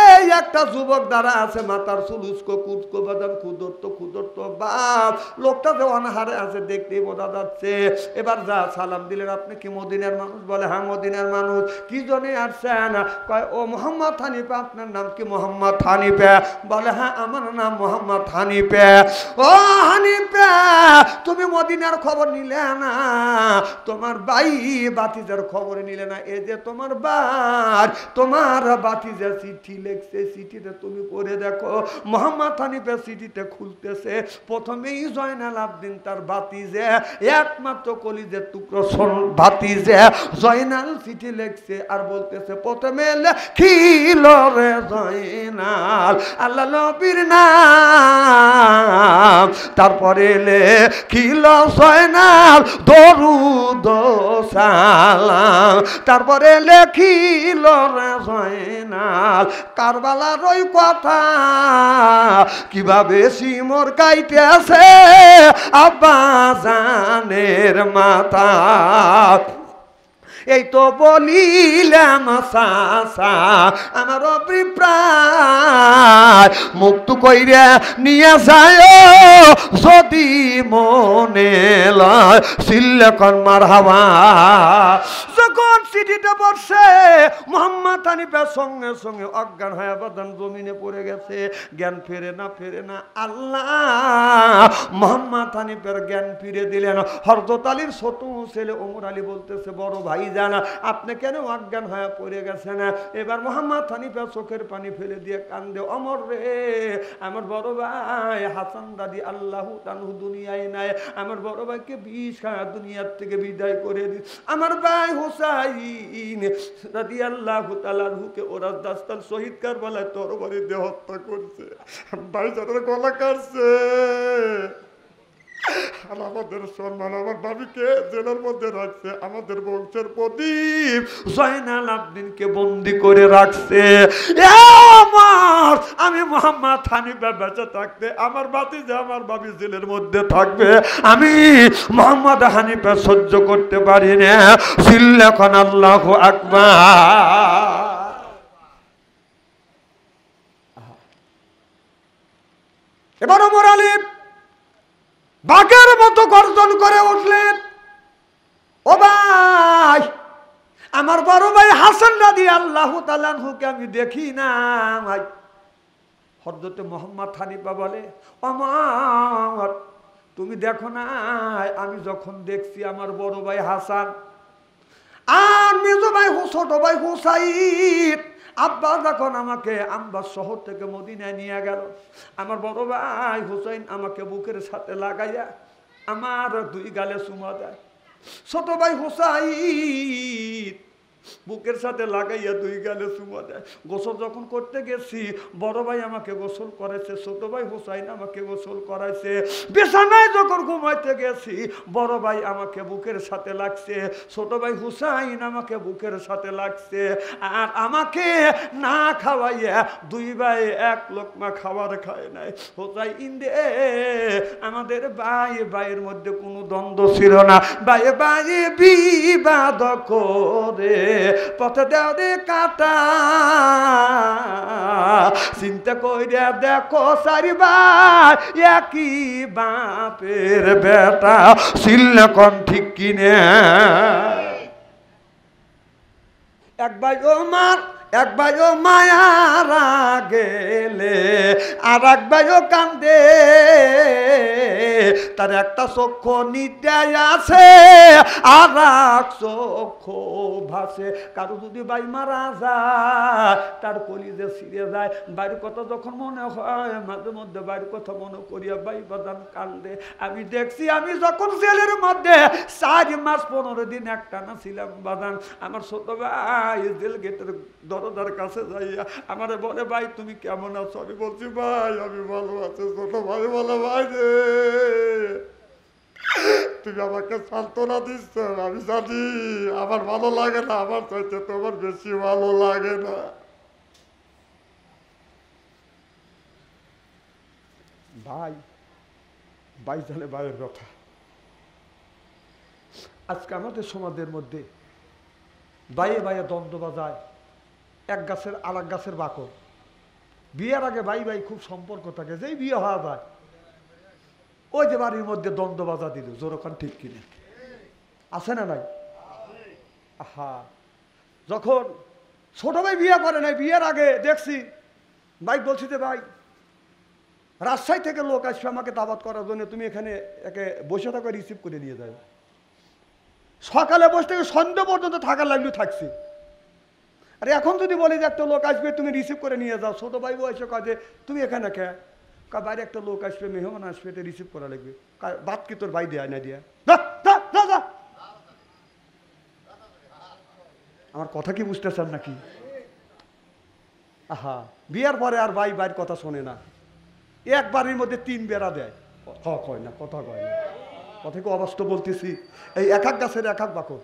একটা যুবক দাঁড়া আছে, মাথার চুল উস্কো কুচকো বাদাম, ক্ষুদর্ত বাপ। লোকটা যে অনাহারে আছে, দেখতেই বোঝা যাচ্ছে। এবার যা সালাম দিলেন, আপনি কি মদিনার মানুষ? বলে হ্যাঁ মদিনার মানুষ। কি জন্য আসছেন? কয় ও মোহাম্মদ হানিফা। আপনার নাম কি? মোহাম্মদ হানিফা। বলে হ্যাঁ আমার নাম মোহাম্মদ হানিফা। ও হানিফা, তুমি মদিনার খবর নিলে না, তোমার ভাই বাতিজার খবর নিলে না। এই যে তোমার তোমার বাতিজা চিঠি লিখছে, চিঠিতে তুমি পড়ে দেখো। মোহাম্মদ হানিফা চিঠিতে খুলতেছে, প্রথমেই জয়নাল আবদিন তার বাতিজা, একমাত্র কলিজের টুকরো বাতিজা জয়নাল চিঠি লিখছে, আর বলতেছে প্রথমে লেখিল রে জয়নাল আল্লাহ নবীর নাম, তারপরে লেখিল জয়নাল দরুদ সালাম, তারপরে লেখিল রে জয়নাল কারবালার ওই কথা, কিভাবে সিমর কাইতেছে আব্বা জানের মাথা। এই তো বলিলাম সাসা আমার অভিপ্রায়, মুক্ত কইরা নিয়ে যায় যদি মনে লয়। সিল্লাকান মারহাবা। যখন চিঠিটা পড়ছে মোহাম্মদ হানিফার সঙ্গে সঙ্গে অজ্ঞান হয়ে বাদান জমিনে পড়ে গেছে। জ্ঞান ফেরে না আল্লাহ মোহাম্মদ হানিফার জ্ঞান ফিরে দিলেন। হযরত আলীর ছোট ছেলে ওমর আলী বলতেছে, বড় ভাই জানা আপনি কেন অজ্ঞান হয়ে পড়ে গেছেন? এবার মোহাম্মদ হানিফা চোখের পানি ফেলে দিয়ে কান্দে, অমর রে আমার বড় ভাই হাসান দাদি আল্লাহু তাআলা দুনিয়ায় নাই, আমার বড় ভাইকে বিষ খাওয়া দুনিয়ার থেকে বিদায় করে দিস। আমার ভাই হুসাইন রাদিয়াল্লাহু তাআলা হুকে ওরা দাস্তান শহীদ কারবালায় তরবারি দিয়ে হত্যা করছে, ভাইজানের গলা কাটছে। আর আমাদের সম্মান আমার ভাবিকে জেলের মধ্যে রাখছে, আমাদের বংশের প্রদীপ জয়নাল আবদিনকে বন্দি করে রাখছে। আমি মোহাম্মদ হানিফা বেঁচে থাকতে আমার ভাতিজা আমার ভাবি জেলের মধ্যে থাকবে, আমি মোহাম্মদ হানিফা সহ্য করতে পারি না। সিল্লাখন আল্লাহু আকবার। এবার ওমর আলী বাঘের মতো গর্জন করে উঠলেন, ও ভাই আমার বড় ভাই হাসান রাদিয়াল্লাহু তাআলা আনহুকে আমি দেখি না। ভাই হযরত মুহাম্মদ হানিফা বলে, ওমর তুমি দেখো না, আমি যখন দেখছি আমার বড় ভাই হাসান আর মেজো ভাই ছোট ভাই হুসাইন, আব্বা যখন আমাকে আম্বার শহর থেকে মদিনায় নিয়ে গেল, আমার বড় ভাই হুসাইন আমাকে বুকের সাথে লাগাইয়া আমার দুই গালে চুমা দেয়। ছোট ভাই হুসাইন বুকের সাথে লাগাইয়া দুই গালে চুমা দেয়। গোসল যখন করতে গেছি বড় ভাই আমাকে গোসল করেছে, ছোট ভাই হুসাইন আমাকে গোসল করাইছে। বিছানায় যখন ঘুমাইতে গেছি বড় ভাই আমাকে বুকের সাথে লাগছে, ছোট ভাই হুসাইন আমাকে বুকের সাথে লাগছে। আর আমাকে না খাওয়াইয়া দুই ভাই এক লোকমা খাবার খায় নাই। হুসাইন রে আমাদের ভাই ভাইয়ের মধ্যে কোনো দ্বন্দ্ব ছিল না, ভাই ভাই বিবাদ করে পথে দেও রে কাটা। চিন্তা কইরা দেখো চারি ভাই একই বাপের বেটা, সিল্লা কোন ঠিক কিনে। এক ভাই ওমর এক ভাই ও মায়ারা গেলে আর এক ভাই ও কান্দে, তার একটা চক্ষু নিদ্রায় আছে আর এক চক্ষু ভাসে। কারো যদি ভাই মারা যায় তার কলিজে ছিঁড়ে যায়, বাড়ির কথা যখন মনে হয় মাঝে মধ্যে বাড়ির কথা মনে করিয়া ভাই বাদান কান্দে। আমি দেখছি আমি যখন জেলের মধ্যে 4 মাস 15 দিন একটানা ছিলাম বাদান, আমার ছোট ভাই জেল গেটের দরজার কাছে যাইয়া আমারে বলে, ভাই তুমি কেমন আছো? আমি বলছি ভাই আমি ভালো আছি। ছোট ভাই বলে, ভাই রে তুমি আমাকে সান্ত্বনা দিচ্ছ, আমি জানি আমার ভালো লাগে না, আমার চাইতে তোমার বেশি ভালো লাগে না। ভাই ভাই জানে ভাইয়ের কথা। আজকে আমাদের সমাজের মধ্যে ভাইয়ে ভাইয়ে দ্বন্দ্ব বাজায়, এক গাছের আর এক গাছের বাকর। বিয়ের আগে ভাই ভাই খুব সম্পর্ক থাকে, যেই বিয়ে হওয়া যায় ওই যে বাড়ির মধ্যে দ্বন্দ্ব বাজা দিল। জোরকান ঠিক কিনে আছে না নাই? আহা, যখন ছোট ভাই বিয়ে করে নাই, বিয়ের আগে দেখছি ভাই বলছি যে ভাই রাজশাহী থেকে লোক আসবে আমাকে দাওয়াত করার জন্য, তুমি এখানে একে বসে থাকো, রিসিভ করে নিয়ে যাবে। সকালে বসে থেকে সন্ধ্যা পর্যন্ত থাকার লাগলেও থাকছি। আরে এখন যদি বলি যে একটা লোক আসবে তুমি রিসিভ করে নিয়ে যাও, ছোট ভাই এসে কাজে তুমি এখানে কে বাইরে একটা লোক আসবে, মেহমান আসবে, এটা রিসিভ করা লাগবে। বাদ কি তোর ভাই দেয় না দিয়া? আমার কথা কি বুঝতেছেন নাকি? আহা, বিয়ার পরে আর ভাই ভাইয়ের কথা শোনে না, এক বাড়ির মধ্যে 3 বেড়া দেয়, কথা কয় না, কথা কয় না। কথা কি অবাস্তব বলতেছি? এই এক এক গাছের এক এক বাকর।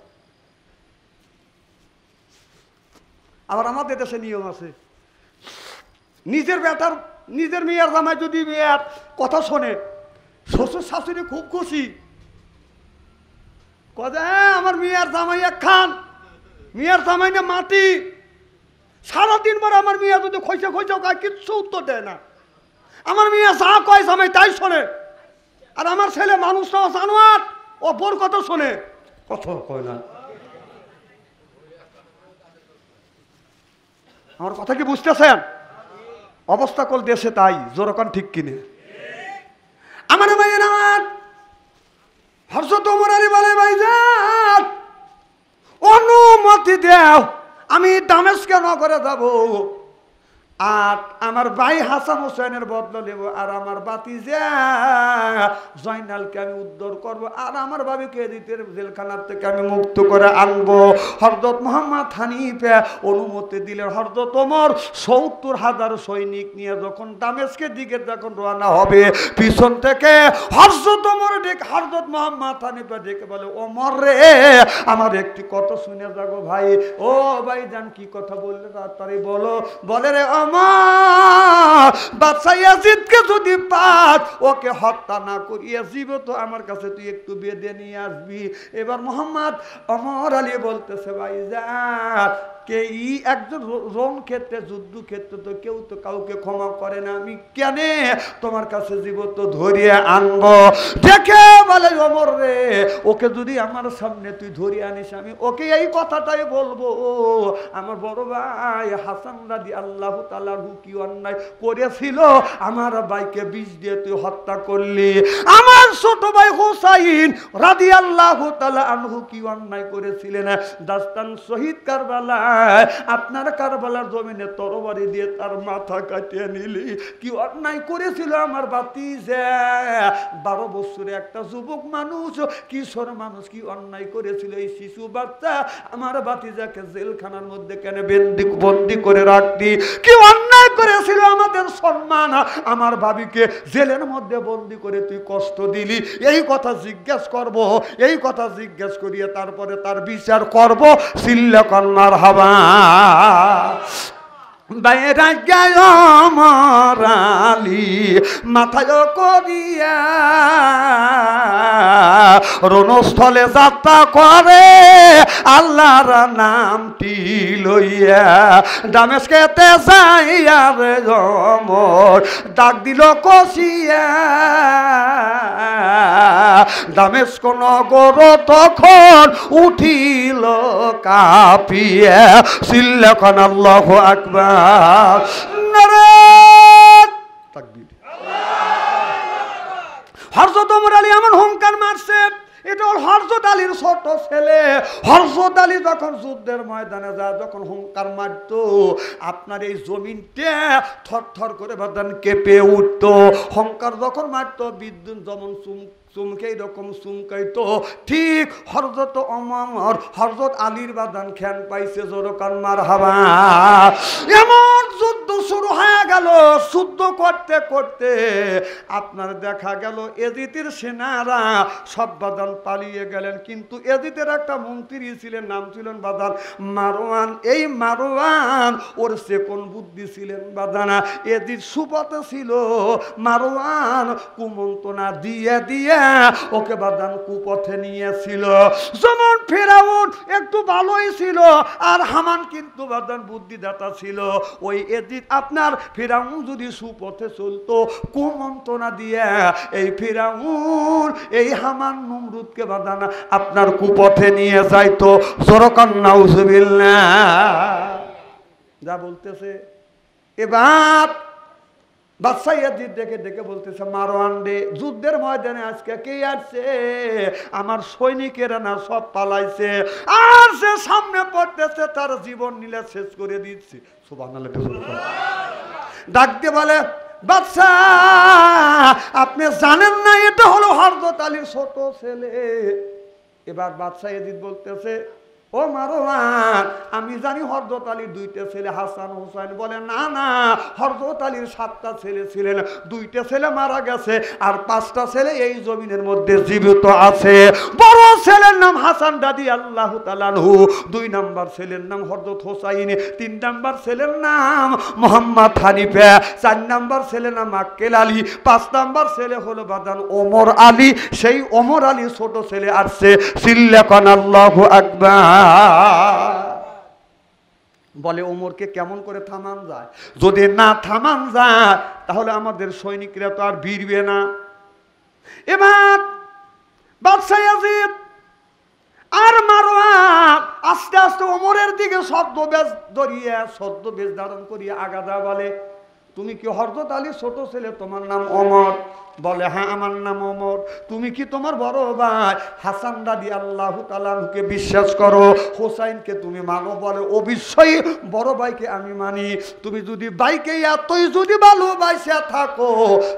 আবার আমাদের দেশে নিয়ম আছে, নিজের বেটার নিজের মেয়ের জামাই যদি মেয়ের কথা শোনে, শ্বশুর শাশুড়ি খুব খুশি, কয়ে হ্যাঁ আমার মেয়ের জামাই এক খান, মেয়ের জামাই না মাটি। সারাদিন পরে আমার মেয়ে যদি খৈসা খৈসা কয় কিচ্ছু উত্তর দেয় না। আমার মেয়ে যা কয় জামাই তাই শোনে। আর আমার ছেলে মানুষটাও জানোয়ার, ও বোর কথা শোনে, কথা কয় না। আমার কথা কি বুঝতেছেন? অবস্থা কল দেশে তাই, জোরকান ঠিক কিনে। আমার ভাইয়ের আমার হযরত ওমর আলী বলে, ভাইজান অনুমতি দাও, আমি দামেস্কে নগরে যাব, আর আমার ভাই হাসান হোসেনের বদলা নেব, আর আমার ভাতিজা জয়নালকে আমি উদ্ধার করব, আর আমার ভাবিকে এদিতের জেলখানার থেকে আমি মুক্ত করে আনবো। হযরত মুহাম্মদ হানিফা অনুমতি দিলেন। হযরত ওমর ৭০,০০০ সৈনিক নিয়ে যখন দামেস্কের দিকে যখন রওনা হবে, পিছন থেকে হযরত ওমর ডেকে হযরত মুহাম্মদ হানিফা ডেকে বলে, ওমর রে, আমার একটি কথা শুনে যাগো ভাই। ও ভাইজান, কি কথা বললে তাড়াতাড়ি বলো। বলে, রে বাদশাহ ইয়াজিদকে যদি পাস, ওকে হত্যা না করিয়ে জীবিত আমার কাছে তুই একটু বেঁধে নিয়ে আসবি। এবার মোহাম্মদ ওমর আলী বলতেছে, ভাইজান কেই একজন রণ ক্ষেত্রে যুদ্ধ ক্ষেত্রে তো কেউ তো কাউকে ক্ষমা করে না, আমি কেন তোমার কাছে জীবিত ধরিয়ে আনবো? দেখে বলে, ওমর রে, ওকে যদি আমার সামনে তুই ধরিয়ে আনিস, আমি ওকে এই কথাটাই বলবো, আমার বড় ভাই হাসান রাদিয়াল্লাহু তাআলা কি অন্যায় করেছিল, আমার ভাইকে বিষ দিয়ে তুই হত্যা করলি। আমার ছোট ভাই হুসাইন রাদিয়াল্লাহু তাআলা আনহু কি অন্যায় করেছিলেন, দাস্তান শহীদ কারবালা, আপনার কারবালার জমিনে তরবারি দিয়ে তার মাথা কাটিয়ে নিলি। কি অন্যায় করেছিল আমার ভাতিজা, 12 বছরে একটা যুবক মানুষ, কিশোর মানুষ, কি অন্যায় করেছিল এই শিশু বাচ্চা আমার ভাতিজাকে জেলখানার মধ্যে কেন বন্দি করে রাখতি? কি অন্যায় করেছিল আমাদের সম্মান, আমার ভাবিকে জেলের মধ্যে বন্দি করে তুই কষ্ট দিলি। এই কথা জিজ্ঞেস করব, এই কথা জিজ্ঞেস করিয়ে তারপরে তার বিচার করব। সিল্লা কন্যার হাবা বাইরা গায় মরালি মাথায় করিয়া রণস্থলে যাত্রা করে আল্লাহর নামটি লইয়া। দামেস্কেতে যাইয়া রে ওমর ডাক দিল কষিয়া, দামেস্ক নগর তখন উঠিল কাঁপিয়া। সিল্লাখন আল্লাহু আকবার। হযরত ওমর আলী এমন হুঙ্কার মারছে, এটা হল হযরত আলীর ছোট ছেলে। হযরত আলী যখন যুদ্ধের ময়দানে যায়, যখন হুঙ্কার মারত, আপনার এই জমিনটা থরথর করে বাদান কেঁপে উঠতো। হুঙ্কার যখন মারত, বিদ্যুৎ যেমন চুমকে এরকম চুমকাইতো। ঠিক হযরত ওমর হযরত আলীর বাদান খ্যান পাইছে, জোরকান মারহাবা। এমন যুদ্ধ শুরু হয়ে গেল। যুদ্ধ করতে করতে আপনার দেখা গেল এজিদের সেনারা সব বাদান পালিয়ে গেলেন, কিন্তু এজিদের একটা মন্ত্রী ছিলেন, নাম ছিলেন বাদান মারওয়ান। এই মারওয়ান ওর সেকন বুদ্ধি ছিলেন বাদানা, এজিদ সুপথে ছিল, মারওয়ান কুমন্ত্রণা দিয়ে দিয়ে ওকে বাদান কুপথে নিয়েছিল। যেমন ফেরাউন একটু ভালোই ছিল, আর হামান কিন্তু বাদান বুদ্ধিদাতা ছিল। ওই এজিদ আপনার ফেরাউন যদি সুপথে চলতো, কুমন্ত্রণা দিয়ে এই ফেরাউন এই হামান নমরুদকে বাদান আপনার কুপথে নিয়ে যাইতো। জোরকান নাউজুবিল্লাহ। যা বলতেছে এবার বাদশাহ ইয়াজিদ ডেকে ডেকে বলতেছে, মারওয়ান রে, যুদ্ধের ময়দানে আজকে কে আসছে? আমার সৈনিকেরা না সব পালাইছে, আর সে সামনে পড়তেছে, তার জীবন নিলে শেষ করে দিচ্ছে। সুবহানাল্লাহ। ডাক দিয়ে বলে, বাদশাহ আপনি জানেন না এটা হলো হযরত আলীর ছোট ছেলে। এবার বাদশাহ ইয়াজিদ বলতেছে, ও মারওয়ান, আমি জানি হযরত আলীর 2টা ছেলে হাসান হোসেন। বলে, না না, হযরত আলীর 7টা ছেলে ছিলেন, 2টা ছেলে মারা গেছে, আর 5টা ছেলে এই জমিনের মধ্যে জীবিত আছে। বড় ছেলের নাম হাসান রাদিয়াল্লাহু তাআলা আনহু, 2 নাম্বার ছেলের নাম হযরত হোসাইন, 3 নাম্বার ছেলের নাম মুহাম্মদ হানিফা, 4 নাম্বার ছেলের নাম আক্কেল আলী, 5 নাম্বার ছেলে হলো বাদান ওমর আলী। সেই ওমর আলী ছোট ছেলে আসছে। সিল্লাকান আল্লাহু আকবার। বলে, ওমরকে কেমন করে থামান যায়? যদি না থামান যায় তাহলে আমাদের সৈনিকরা তো আর ভিড়বে না। এবার বাদশাহ ইয়াজিদ আর মারওয়ান আস্তে আস্তে ওমরের দিকে ছদ্মবেশ ধরিয়া ছদ্মবেশ ধারণ করিয়া আগাদা বলে, তুমি কি হযরত আলীর ছোট ছেলে, তোমার নাম ওমর? বলে হ্যাঁ আমার নাম ওমর। তুমি কি তোমার বড় ভাই হাসান রাদিয়াল্লাহু তাআলা আনহুকে বিশ্বাস করো? হোসাইনকে তুমি মানো? বলে অবশ্যই বড় ভাইকে আমি মানি। তুমি যদি ভাইকে এতই যদি ভালোবাসা থাকো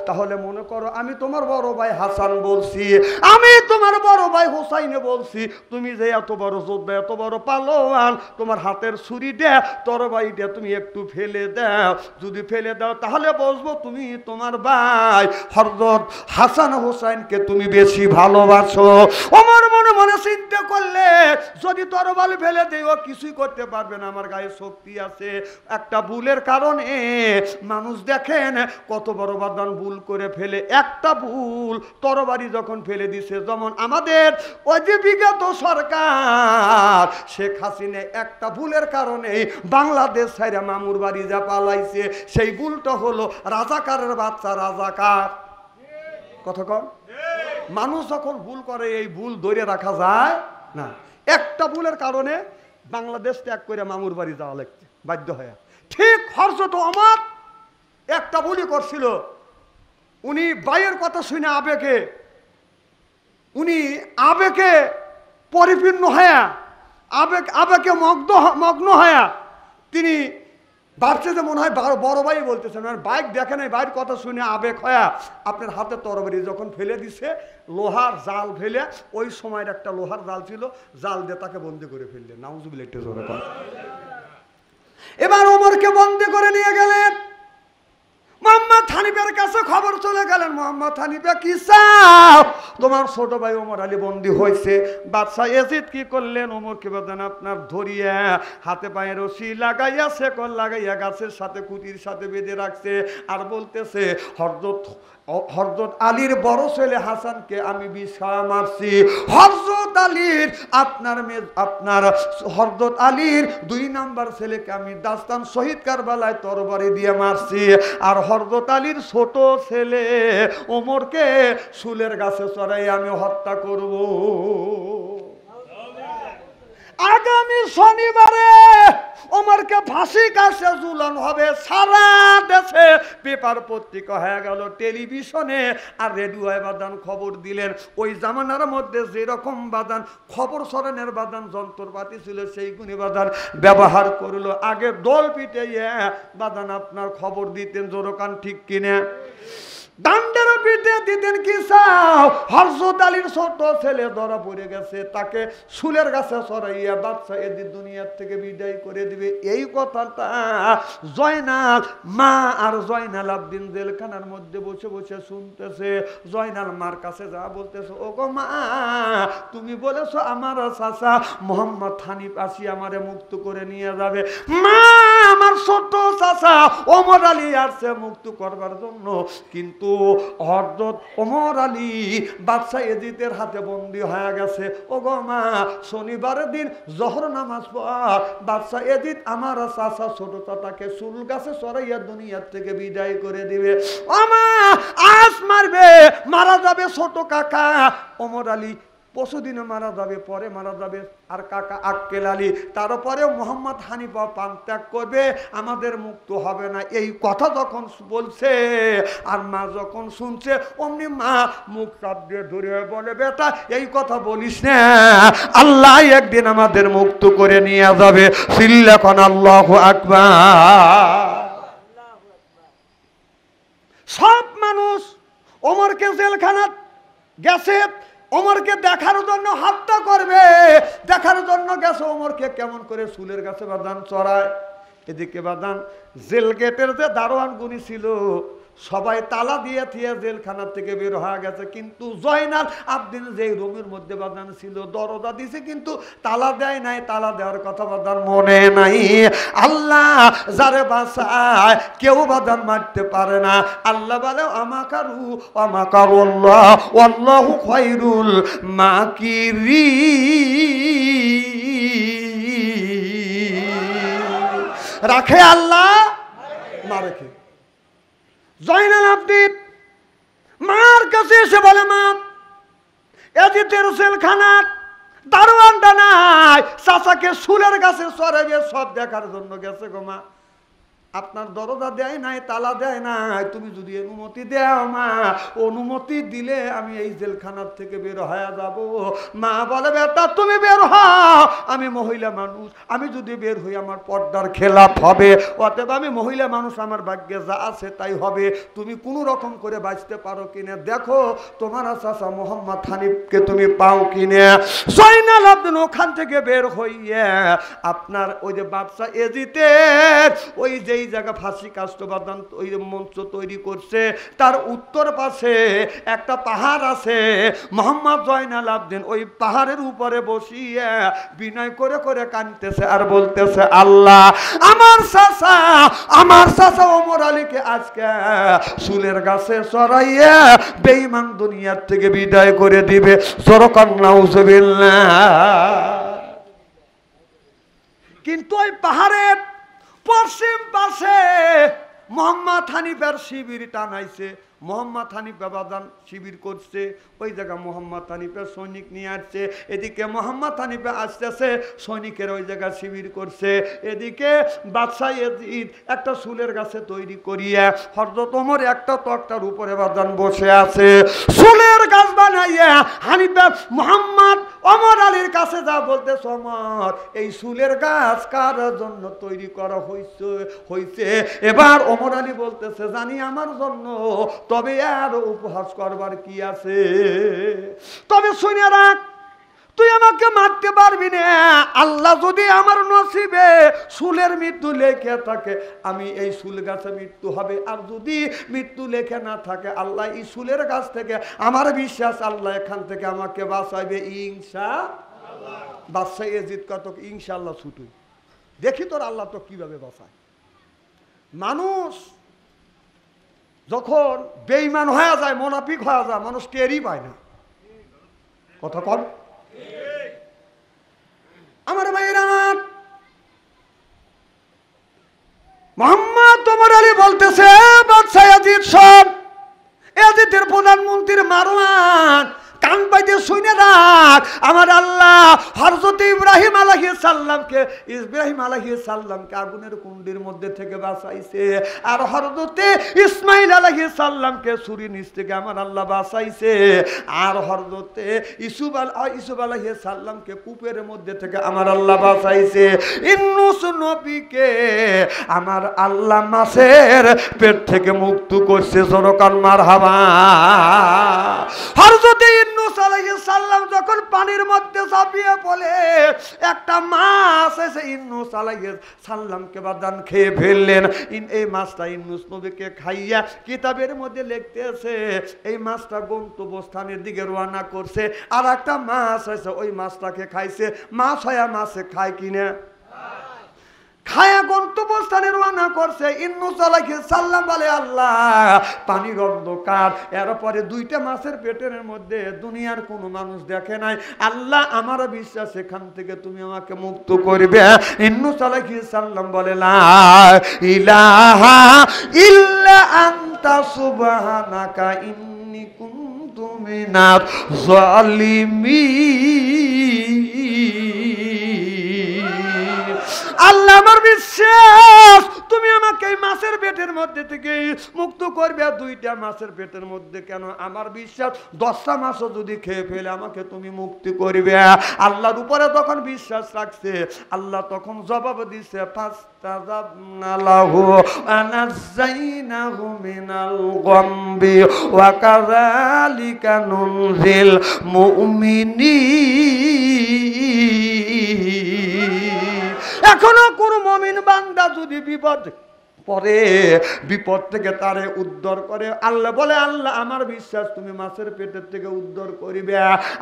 তাহলে মনে করো আমি তোমার বড় ভাই হাসান বলছি, আমি তোমার বড় ভাই হোসাইনে বলছি, তুমি যে এত বড় যোদ্ধা, এত বড় পালোয়ান, তোমার হাতের ছুরিটা তরবারিটা তুমি একটু ফেলে দাও, যদি ফেলে দাও তাহলে বুঝবো তুমি তোমার ভাই হযরত হাসান হোসেনকে তুমি বেশি ভালোবাসো। ওমর মনে মনে চিন্তা করলে যদি তরবারি ফেলে দেই ও কিছুই করতে পারবে না, আমার গায়ে শক্তি আছে। একটা ভুলের কারণে মানুষ দেখেন কত বড় বাদান ভুল করে ফেলে, একটা ভুল তরবারি যখন ফেলে দিছে, যেমন আমাদের ওই যে বিগত সরকার শেখ হাসিনা একটা ভুলের কারণে বাংলাদেশ ছাইরা মামুর বাড়ি যা পালাইছে, সেই ভুলটা হলো রাজাকারের বাচ্চা রাজাকার। কথা কন, মানুষ যখন ভুল করে এই ভুল ধরে রাখা যায় না। একটা ভুলের কারণে বাংলাদেশ ত্যাগ করে মামুর বাড়ি যাওয়া লাগছে বাধ্য হয়ে। ঠিক হযরত ওমর একটা ভুলই করছিল, উনি ভাইয়ের কথা শুনে আবেগে পরিপূর্ণ হয়ে আবেগে মগ্ন হয়ে তিনি ভাবছে যে মনে হয় বড় ভাই বলতেছেন, বাইক দেখে নাই, বাইরের কথা শুনে আবেগ হয়ে আপনার হাতে তরবারি যখন ফেলে দিছে, লোহার জাল ফেলে, ওই সময়ের একটা লোহার জাল ছিল, জাল দিয়ে তাকে বন্দি করে ফেললেন। নাউজুবিল্লাহ। একটু জোরে বল। এবার ওমরকে বন্দি করে নিয়ে গেলেন। মোহাম্মদ হানিফের কাছে খবর চলে গেলেন, মোহাম্মদ হানিফা কি চাও? তোমার ছোট ভাই ওমর আলী বন্দী হয়েছে। বাদশাহ ইয়াজিদ কি করলেন? ওমরকে বলেন আপনার ধরিয়া হাতে পায়ে রশি লাগাইয়া শেকল লাগাইয়া গাছের সাথে খুঁটির সাথে বেঁধে রাখছে, আর বলতেছে হযরত আলীর বড় ছেলে হাসানকে আমি বিষা মারছি, হযরত আলীর আপনার হযরত আলীর 2 নাম্বার ছেলেকে আমি দাস্তান শহীদ কারবালায় তরবারি দিয়ে মারছি, আর হযরত আলীর ছোট ছেলে ওমরকে শুলের গাছে চড়াই আমি হত্যা করব। আগামী শনিবারে ওমরকে ফাঁসি কাছে ঝুলানো হবে। সারা দেশে পেপার পত্রিকা হয়ে গেল, টেলিভিশনে আর রেডিওয় বাদান খবর দিলেন। ওই জামানার মধ্যে যেরকম বাদান খবর সরানোর বাদান যন্ত্রপাতি ছিল সেইগুলি বাদান ব্যবহার করলো। আগে দল পিটে বাদান আপনার খবর দিতেন, জোরকান ঠিক কিনে ডান্ডের পিঠে দিতেন। কি চাও? হযরত আলীর ছোট ছেলে ধরা পড়ে গেছে, তাকে শুলের গাছে চড়াইয়া বাদশাহ এদিন দুনিয়ার থেকে বিদায় করে দিবে। এই কথাটা জয়নাল মা আর জয়নাল আবদিন জেলখানার মধ্যে বসে বসে শুনতেছে। জয়নাল মার কাছে যা বলতেছে, ও গো মা, তুমি বলেছো আমার চাচা মোহাম্মদ হানিফ আসি আমারে মুক্ত করে নিয়ে যাবে। মা, আমার ছোট চাচা ওমর আলী আসছে মুক্ত করবার জন্য, কিন্তু হযরত ওমর আলী বাদশাহ ইয়াজিদের হাতে বন্দী হয়ে গেছে। ও গো মা, শনিবারের দিন জোহর নামাজ পড় বাদশাহ ইয়াজিদ আমার চাচা ছোট চাচাকে চুল গাছে চড়াইয়া দুনিয়ার থেকে বিদায় করে দিবে। ও মা, আজ মারবে, মারা যাবে ছোট কাকা ওমর আলী, পরশুদিনে মারা যাবে, পরে মারা যাবে আর কাকা আক্কেল আলী, তারপরে মোহাম্মদ হানিফা পান ত্যাগ করবে, আমাদের মুক্ত হবে না। এই কথা যখন বলছে আর মা যখন শুনছে, অমনি মা মুখ চাপ দিয়ে ধরে বলে, বেটা এই কথা বলিস না, আল্লাহ একদিন আমাদের মুক্ত করে নিয়ে যাবে। সিল্লাখন আল্লাহু আকবার। সব মানুষ ওমরকে জেলখানা গেছে, ওমরকে দেখার জন্য হত্যা করবে, দেখার জন্য গেছে ওমরকে কেমন করে চুলের গাছে বাদান চড়ায়। এদিকে বাদান জেল গেটের যে দারোয়ান গুনি ছিল সবাই তালা দিয়ে থিয়ে জেলখানা থেকে বের হয়ে গেছে, কিন্তু জয়নাল আবদিন যেই রুমের মধ্যে বাদান ছিল দরজা দিছে কিন্তু তালা দেয় নাই, তালা দেওয়ার কথা বাদান মনে নাই। আল্লাহ যারে বাঁচায় কেউ বাদান মারতে পারে না। আল্লাহ বলে আমাকারু আমাকারুল্লাহ ওয়াল্লাহু খায়রুল মাকিরিন। রাখে আল্লাহ, না রেখে। জয়নাল আবদিন মার কাছে এসে বলে, মা, ইয়াজিদের জেলখানা দারোয়ানটা নাই, চাচাকে চুলের গাছে চড়াবে সব দেখার জন্য গেছে গো মা। আপনার দরজা দেয় নাই, তালা দেয় নাই, তুমি যদি অনুমতি দাও মা, অনুমতি দিলে আমি এই জেলখানার থেকে বের হয়ে যাব। মা বলে বেটা তুমি বের হও, আমি মহিলা মানুষ, আমি যদি বের হই আমার পর্দার খেলাপ হবে, অতএব আমি মহিলা মানুষ, আমার ভাগ্যে যা আছে তাই হবে। তুমি কোনো রকম করে বাঁচতে পারো কিনা দেখো, তোমার চাচা মোহাম্মদ হানিফকে তুমি পাও কিনা। জয়নাল আবদিন ওখান থেকে বের হইয়া আপনার ওই যে বাদশা এজিতের ওই যেই জায়গা ফাঁসি কাষ্ঠবাদান ওই মঞ্চ তৈরি করছে তার উত্তর পাশে একটা পাহাড় আছে। মোহাম্মদ জয়নাল আবদিন ওই পাহাড়ের উপরে বসিয়ে বিনয় করে করে কাঁদতেছে আর বলতেছে, আল্লাহ আমার চাচা ওমর আলীকে আজকে চুলের গাছে চড়াইয়া বেঈমান দুনিয়ার থেকে বিদায় করে দিবে। সরকার নাউজুবিল্লাহ। কিন্তু ওই পাহাড়ের পশ্চিম পাশে মোহাম্মদ হানিফের শিবির টানাইছে। মোহাম্মদ হানিফ বাবাদান শিবির করছে, ওই জায়গা মোহাম্মদ হানিফের সৈনিক নিয়ে আসছে। এদিকে মোহাম্মদ হানিফে আসতেছে, সৈনিকের ওই জায়গা শিবির করছে। এদিকে বাদশাহ ইয়াজিদ একটা চুলের গাছে তৈরি করিয়া হযরত ওমর একটা তক্তার উপরে বাদান বসে আছে। চুলের গাছ বানাইয়া হানিফে মোহাম্মদ ওমর আলীর কাছে যা বলতেছে, ওমর এই চুলের গাছ কার জন্য তৈরি করা হয়েছে? এবার ওমর আলী বলতেছে, জানি আমার জন্য, তবে আর উপহাস করবার কি আছে? তবে শুনে রাখ, তুই আমাকে মারতে পারবি না। আল্লাহ যদি আমার নসিবে চুলের মৃত্যু লেখে থাকে, আমি এই চুল গাছে মৃত্যু হবে। আর যদি মৃত্যু লেখে না থাকে, আল্লাহ এই চুলের গাছ থেকে, আমার বিশ্বাস আল্লাহ এখান থেকে আমাকে বাঁচাইবে ইনশাআল্লাহ। বাদশাহ ইয়াজিদ কত ইনশাআল্লাহ ছুটুই, দেখি তোর আল্লাহ তো কিভাবে বাঁচায়। মানুষ যখন বেঈমান হয়ে যায়, মুনাফিক হয়ে যায়, মানুষ টেরই পায় না। কথা কম আমার ভাইয়ের, আমার মোহাম্মদ ওমর আলী বলতেছে, বাদশাহ ইয়াজিদ সব ইয়াজিদের প্রধানমন্ত্রীর মারওয়ান কান পাইতে শুনে রাখ, আমার আল্লাহ হযরত ইব্রাহিম আলাইহিস সালামকে আগুনের কুণ্ডের মধ্যে থেকে বাঁচাইছে, আর হযরত ইসমাঈল আলাইহিস সালামকে ছুরির নিচ থেকে আমার আল্লাহ বাঁচাইছে, আর হযরত ইউসুফ আলাইহিস সালামকে কূপের মধ্যে থেকে আমার আল্লাহ বাঁচাইছে। ইউনূস নবীকে আমার আল্লাহ মাছের পেট থেকে মুক্ত করছে। জোরকান মারহাবা। হযরত ইউনূস আলাইহিস সালাম যখন পানির মধ্যে ঝাঁপিয়ে পড়ে, একটা মাছ এসে ইউনূস আলাইহিস সালামকে বাদান খেয়ে ফেললেন। এই মাছটা ইউনূস নবীকে খাইয়া কিতাবের মধ্যে লিখতেছে, এই মাছটা গন্তব্যস্থানের দিকে রওনা করছে, আর একটা মাছ এসে ওই মাছটাকে খাইছে। মাছ হয়া মাছে খায় কিনা? খায়া গন্তব্যস্থানে রওনা করছে। ইউনূস আলাইহিস সালাম বলে, আল্লাহ পানির অন্ধকার, এরপরে দুইটা মাছের পেটের মধ্যে দুনিয়ার কোনো মানুষ দেখে নাই, আল্লাহ আমার বিশ্বাস এখান থেকে তুমি আমাকে মুক্ত করবে। ইউনূস আলাইহিস সালাম বলে, লা ইলাহা ইল্লা আনতা সুবহানাকা ইন্নী কুনতু মিনাজ জালিমিন। আল্লাহ আমার বিশ্বাস তুমি আমাকে এই মাছের পেটের মধ্যে থেকে মুক্ত করবে। দুইটা মাছের পেটের মধ্যে কেন, আমার বিশ্বাস 10টা মাছও যদি খেয়ে ফেলে আমাকে তুমি মুক্তি করবে। আল্লাহর উপরে তখন বিশ্বাস রাখছে, আল্লাহ তখন জবাব দিছে, ফাস্তাজাবনা লাহু আনাযাইনাহু মিনাল গামবি ওয়া কাযালিকা নুনজিল মুমিনিন। এখনো কোন মুমিন বান্দা যদি বিপদ পরে, বিপদ থেকে তারে উদ্ধার করে, আল্লাহ বলে, আল্লাহ আমার বিশ্বাস তুমি মাছের পেটের থেকে উদ্ধার করিবে।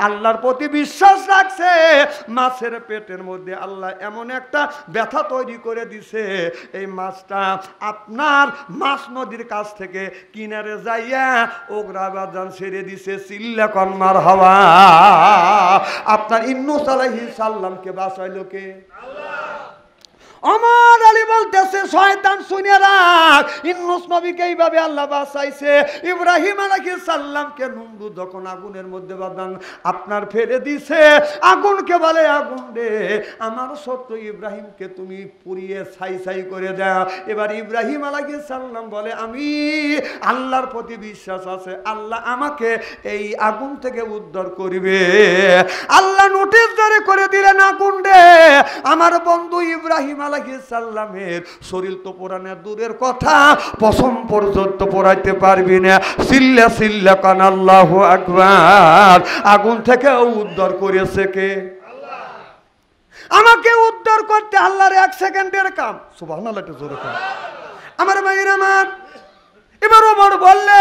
আল্লাহর প্রতি বিশ্বাস রাখছে, মাছের পেটের মধ্যে আল্লাহ এমন একটা ব্যথা তৈরি করে দিছে, এই মাছটা আপনার মাছ নদীর কাছ থেকে কিনারে যাইয়া ওগ্রাবাজান ছেড়ে দিছে। চিল্লা কন্মার হাওয়া। আপনার ইউনূস আলাইহিস সালামকে বাঁচাইল কে? ওমর আলী বলতেছে শয়তান শুনে রাখ, ইউনূস নবীকে এইভাবে আল্লাহ বাঁচাইছে। ইব্রাহিম আলাইহিস সালামকে নমরুদ যখন আগুনের মধ্যে বাঁধান আপনার ফেলে দিছে, আগুনকে বলে আগুন রে আমার সত্য ইব্রাহিমকে তুমি পুড়িয়ে ছাই ছাই করে দাও। এবার ইব্রাহিম আলাইহিস সালাম বলে আমি আল্লাহর প্রতি বিশ্বাস আছে, আল্লাহ আমাকে এই আগুন থেকে উদ্ধার করবে। আল্লাহ নোটিশ জারি করে দিলেন আগুন রে আমার বন্ধু ইব্রাহিম আলাইহিস সালামের শরীর তো পোড়ানোর দূরের কথা, পশম পর্যন্ত পোড়াইতে পারবি না। সিল্লা সিল্লা কান আল্লাহু আকবার। আগুন থেকে উদ্ধার করেছে কে? আমাকে উদ্ধার করতে আল্লাহর 1 সেকেন্ডের কাম। সুবহানাল্লাহ, একটু জোরে কাম। আমার ভাইরা আমার, এবার ওমর বললে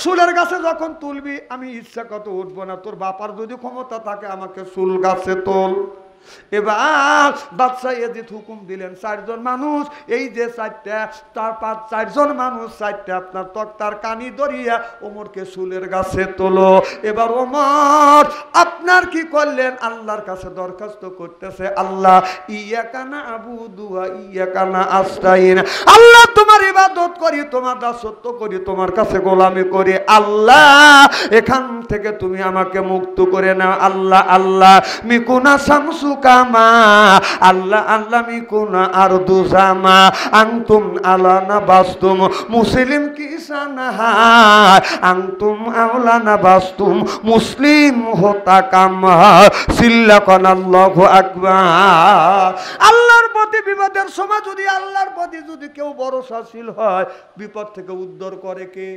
শুলের গাছে যখন তুলবি আমি ইচ্ছা কত উঠবো না, তোর বাপার যদি ক্ষমতা থাকে আমাকে শুল গাছে তোল। এবার বাদশাহ ইয়াজিদ হুকুম দিলেন 4 জন মানুষ, এই যে 4 জন মানুষ 4টা আপনার তক্তার কানি ধরিয়া ওমরকে শুলের গাছে তোলো। এবার ওমর আপনার কি করলেন? আল্লাহর কাছে দরখাস্ত করতেছে, আল্লাহ ইয়াকা না'বুদু ওয়া ইয়াকা নাস্তাইন, আল্লাহ তোমার ইবাদত করি, তোমার দাসত্ব করি, তোমার কাছে গোলামি করি, আল্লাহ এখান থেকে তুমি আমাকে মুক্ত করে নাও। আল্লাহ আল্লাহ মিকুনা শামসু কামা, আল্লাহ আল্লাহ মিকুনা আরদু জামা, আনতুম আলানা বাস্তুম মুসলিম কিসানা, আনতুম আওলানা বাস্তুম মুসলিম হোতা কামা, সিল্লাকান আল্লাহু আকবার। আল্লাহর প্রতি বিপদের সময় যদি আল্লাহর প্রতি যদি কেউ ভরসাশীল হয়, বিপদ থেকে উদ্ধার করে কে?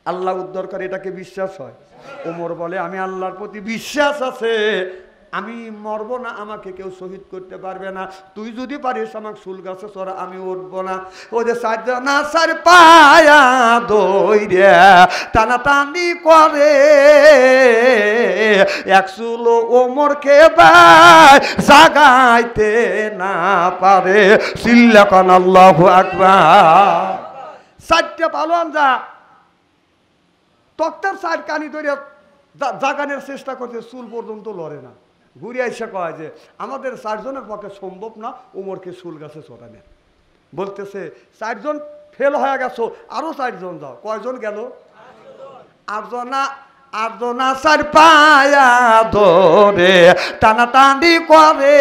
আল্লাহ উদ্ধার করে, এটাকে বিশ্বাস হয়। ওমর বলে আমি আল্লাহর প্রতি বিশ্বাস আছে, আমি মরবো না, আমাকে কেউ শহীদ করতে পারবে না, তুই যদি পারিস আমাকে শুল গাছে চড়া, আমি উঠবো না। ও যে 4 জন আসার পায়া দইরে টানাটানি করে, 1 চুল ওমরকে ভাই জাগাইতে না পারে, সিল্লাকান আল্লাহু আকবার। 4টা পালোয়ান যা তক্তার 4 কানি ধরে জাগানোর চেষ্টা করছে, চুল পর্যন্ত লড়ে না। ঘুরে এসে কয় যে আমাদের 4 জনের পক্ষে সম্ভব না ওমরকে চুল গাছে চড়ানোর। বলতেছে 4 জন ফেল হয়ে গেছো, আরো 4 জন যাও। কয়জন গেল? 8 জনা। 8 জনা 4 পায়া ধরে টানাটানি করে,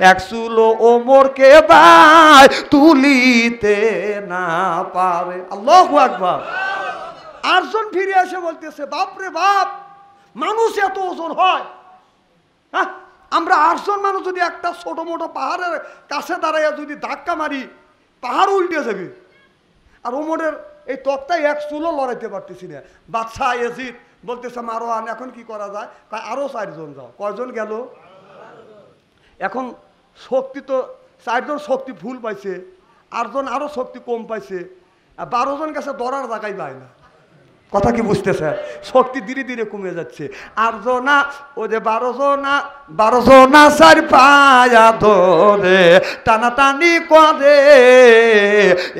1 চুল ওমরকে ভাই তুলিতে না পারে। আল্লাহু আকবার। 8 জন ফিরে এসে বলতেছে বাপরে বাপ, মানুষ এত ওজন হয়? হ্যাঁ, আমরা 8 জন মানুষ যদি একটা ছোট মোটো পাহাড়ের কাছে দাঁড়াইয়া যদি ধাক্কা মারি, পাহাড় উল্টে যাবে। আর ওমরের এই তক্তায় 1 চুলও লড়াইতে পারতেছি না। বাদশাহ ইয়াজিদ বলতেছে মারওয়ান এখন কি করা যায়? আরো 4 জন যাও। কয়জন গেল? এখন শক্তি তো 4 জন শক্তি ফুল পাইছে, 8 জন আরো শক্তি কম পাইছে, 12 জন গেছে ধরার জায়গায় পায় না। কথা কি বুঝতেছে? শক্তি ধীরে ধীরে কমে যাচ্ছে। 8 জনা, ও যে 12 জনা 4 পায়া ধরে টানাটানি করে,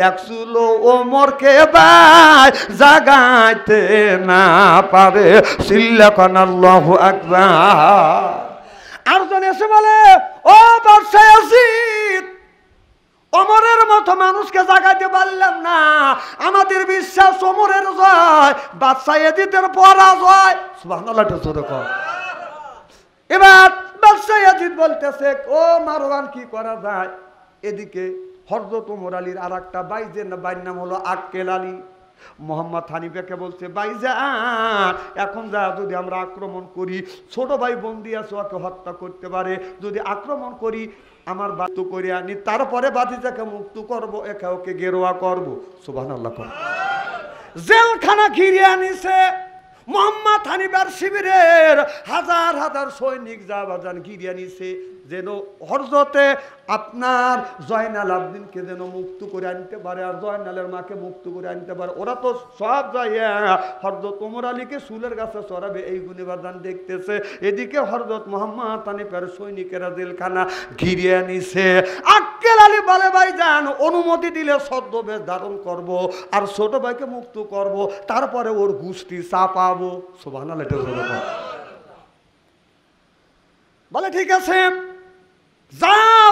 1 চুল ওমরকে ভাই জাগাইতে না পারে, সিল্লাকান আল্লাহু আকবার। 8 জন এসে বলে ও বাদশাহ ইয়াজিদ, ওমরের মতো মানুষকে জাগাইতে পারলাম না, আমাদের বিশ্বাস ওমরের জয়, বাদশাহ ইয়াজিদের পরাজয়। সুবহানাল্লাহ, জোরে কর। এবার বাদশাহ ইয়াজিদ বলতেছে ও মারওয়ান কি করা যায়? এদিকে হযরত ওমর আলীর আরেকটা বাইজের নাম হলো আক্কেল আলী। মোহাম্মদ হানিফাকে বলছে ভাইজান এখন যা যদি আমরা আক্রমণ করি, ছোট ভাই বন্দি আছে, ওকে হত্যা করতে পারে, যদি আক্রমণ করি আমার বাধ্য করে আনি, তারপরে বাতিজাকে মুক্ত করবো, একে ওকে গেরোয়া করবো। সুবহানাল্লাহ। জেলখানা ঘিরে আনিছে মোহাম্মদ হানিফার শিবিরের হাজার হাজার সৈনিক জাবাজান ঘিরে আনিছে, যেন হযরতে আপনার জয়নাল আবদিনকে যেন মুক্ত করে আনতে পারে, আর জয়নালের মাকে মুক্ত করে আনতে পারে। ওরা তো সব যাইয়া হযরত ওমর আলীকে চুলের গাছে চড়াবে এই গুণীবাদান দেখতেছে। এদিকে হযরত মোহাম্মদ হানিফার সৈনিকেরা জেলখানা ঘিরে আনিছে। আক্কেল আলী বলে ভাইজান অনুমতি দিলে ছদ্মবেশ ধারণ করব, আর ছোট ভাইকে মুক্ত করব, তারপরে ওর গোষ্ঠী চাপাবো। সুবহানাল্লাহ। বলে ঠিক আছে। যাও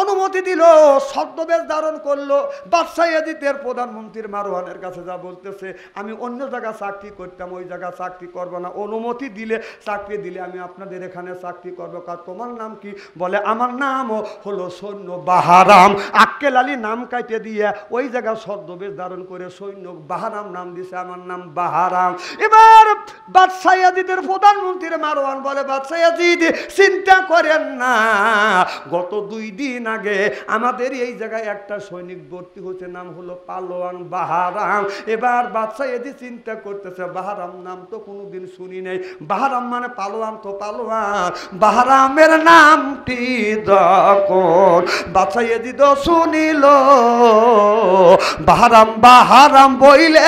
অনুমতি দিল, ছদ্মবেশ ধারণ করলো। বাদশাহ ইয়াজিদের প্রধানমন্ত্রীর মারওয়ানের কাছে যা বলতেছে, আমি অন্য জায়গায় চাকরি করতাম, ওই জায়গায় চাকরি করবো না, অনুমতি দিলে চাকরি দিলে আমি আপনাদের এখানে চাকরি করবো। কার তোমার নাম কি? বলে আমার নাম হলো সৈন্য বাহারাম। আক্কেল আলী নাম কাটে দিয়ে ওই জায়গায় ছদ্মবেশ ধারণ করে সৈন্য বাহারাম নাম দিছে, আমার নাম বাহারাম। এবার বাদশাহ ইয়াজিদের প্রধানমন্ত্রীর মারওয়ান বলে, বাদশাহ ইয়াজিদ চিন্তা করেন না, গত 2 দিন আগে আমাদের এই জায়গায় একটা সৈনিক ভর্তি হয়েছে, নাম হলো পালোয়ান বাহারাম। এবার বাদশাহ ইয়াজিদ চিন্তা করতেছে, বাহারাম নাম তো কোনোদিন শুনি নাই, বাহারাম মানে পালোয়ান, তো পালোয়ান বাহারামের নামটি যখন বাদশাহ ইয়াজিদ শুনিল, বাহারাম বাহারাম বইলে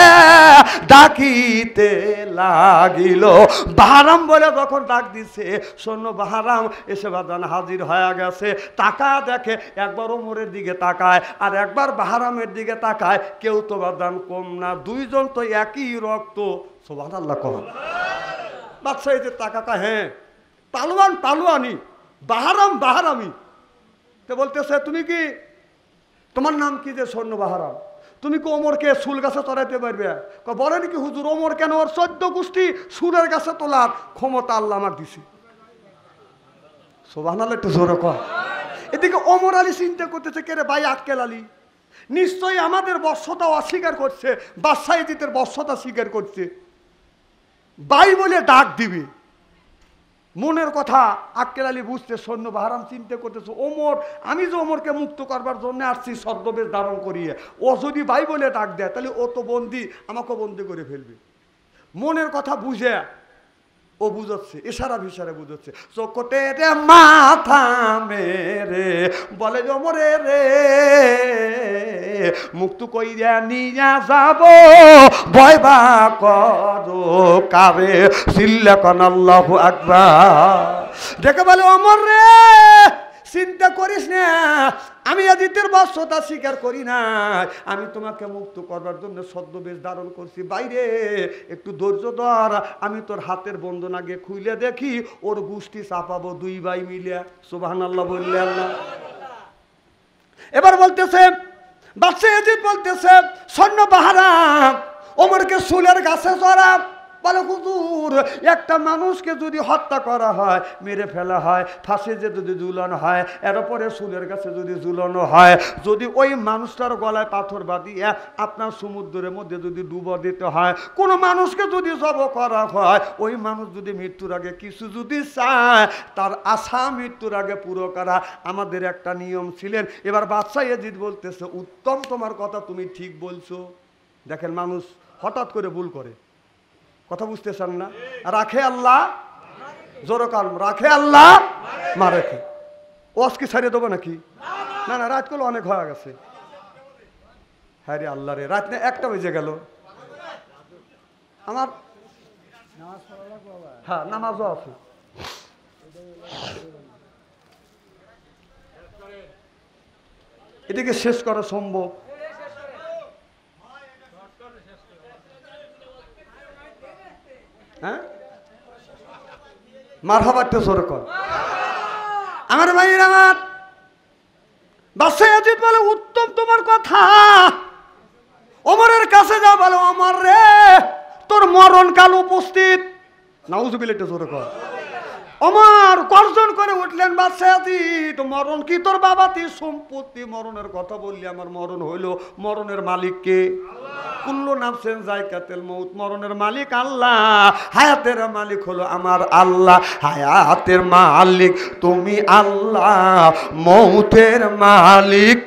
ডাকিতে লাগিল। বাহারাম বলে যখন ডাক দিছে, শোনো বাহারাম এসে বাদান হাজির হয়ে গেছে। টাকা দেখে, একবার ওমরের দিকে তাকায় আর একবার বাহারামের দিকে তাকায়, কেউ তো বাদান কম না, দুইজন তো একই রক্ত। সুবহানাল্লাহ কহ। বাদশাহ ইয়াজিদ তাকাকা, হ্যাঁ পালোয়ান পালোয়ানি, বাহারাম বাহারামি। তো বলতেছে, তুমি কি, তোমার নাম কি যে সৈন্য বাহারাম, তুমি কি ওমরকে সুল গাছে চড়াইতে পারবে? বলেন কি হুজুর, ওমর কেন, ওর 14 গোষ্ঠী সুরের গাছে তোলার ক্ষমতা আল্লাহ আমার দিছে। সুবহানাল্লাহ একটু জোরে কর। এদিকে ওমর আলী চিন্তা করতেছে, কে রে ভাই আক্কেল আলী নিশ্চয়ই আমাদের বর্ষতা অস্বীকার করছে, বাদশাহ ইয়াজিদের বর্ষতা স্বীকার করছে, ভাই বলে ডাক দিবে। মনের কথা আক্কেল আলী বুঝতে, সৈন্য বাহারাম চিন্তা করতেছে, ওমর, আমি যে ওমরকে মুক্ত করবার জন্য আসছি ছদ্মবেশ ধারণ করিয়ে, ও যদি ভাই বলে ডাক দেয় তাহলে ও তো বন্দি, আমাকে বন্দি করে ফেলবে। মনের কথা বুঝে ও বুঝাচ্ছে, ইশারা ভিসারে বুঝাচ্ছে, চোখতে রে মাথা মেরে বলে, ওমরে রে মুক্ত কইরা নিয়া যাব, ভয় বা করো কারে, সিল্লাকান আল্লাহু আকবার। দেখে বলে, ওমর রে চিন্তা করিস না, আমি ইয়াজিদের বর্ষতা স্বীকার করি না, আমি তোমাকে মুক্ত করবার জন্য ছদ্মবেশ ধারণ করছি, বাইরে একটু ধৈর্য ধর, আমি তোর হাতের বন্ধন আগে খুইলে দেখি, ওর গোষ্ঠী চাপাবো 2 ভাই মিলে। সুবহানাল্লাহ বললেন না? এবার বলতেছে, বাদশাহ ইয়াজিদ বলতেছে, সৈন্য বাহারাম ওমরকে সুলের গাছে চড়া। বলে, হুজুর একটা মানুষকে যদি হত্যা করা হয়, মেরে ফেলা হয়, ফাঁসিতে যদি ঝুলানো হয়, এর পরে সুলের কাছে যদি ঝুলানো হয়, যদি ওই মানুষটার গলায় পাথর বাঁধিয়ে আপনার সমুদ্রের মধ্যে যদি ডুবো দিতে হয়, কোনো মানুষকে যদি জব করা হয়, ওই মানুষ যদি মৃত্যুর আগে কিছু যদি চায়, তার আশা মৃত্যুর আগে পুরো করা আমাদের একটা নিয়ম ছিলেন। এবার বাদশাহ ইয়াজিদ বলতেছে, উত্তম, তোমার কথা তুমি ঠিক বলছো। দেখেন মানুষ হঠাৎ করে ভুল করে, কথা বুঝতেছেন না? রাখে আল্লাহ, জোরে কাল, রাখে আল্লাহ মা রেখে। ওয়াজ কি ছাড়িয়ে দেবো নাকি? না না, রাত করলে অনেক হয়ে গেছে। হ্যাঁ রে আল্লাহ রে, রাত 1টা বেজে গেল আমার। হ্যাঁ নামাজও আছে। এদিকে শেষ করা সম্ভব? হ্যাঁ মারহাবাতে জোরে কর। আমার ভাইয়ের, আমার বাদশাহ ইয়াজিদ বলে, উত্তম তোমার কথা। ওমরের কাছে যা বলে, ওমর রে তোর মরণকাল উপস্থিত। নাউজুবিল্লাহ একটু জোরে কর। ওমর গর্জন করে উঠলেন, বাদশাহ ইয়াজিদ মরণ কি তোর বাবাতির সম্পত্তি? মরণের কথা বললি, আমার মরণ হইল, মরণের মালিক কে? কুল্লু নাফসিন যায়কাতুল মউত, মরণের মালিক আল্লাহ, হায়াতের মালিক হলো আমার আল্লাহ। হায়াতের মালিক তুমি আল্লাহ, মউতের মালিক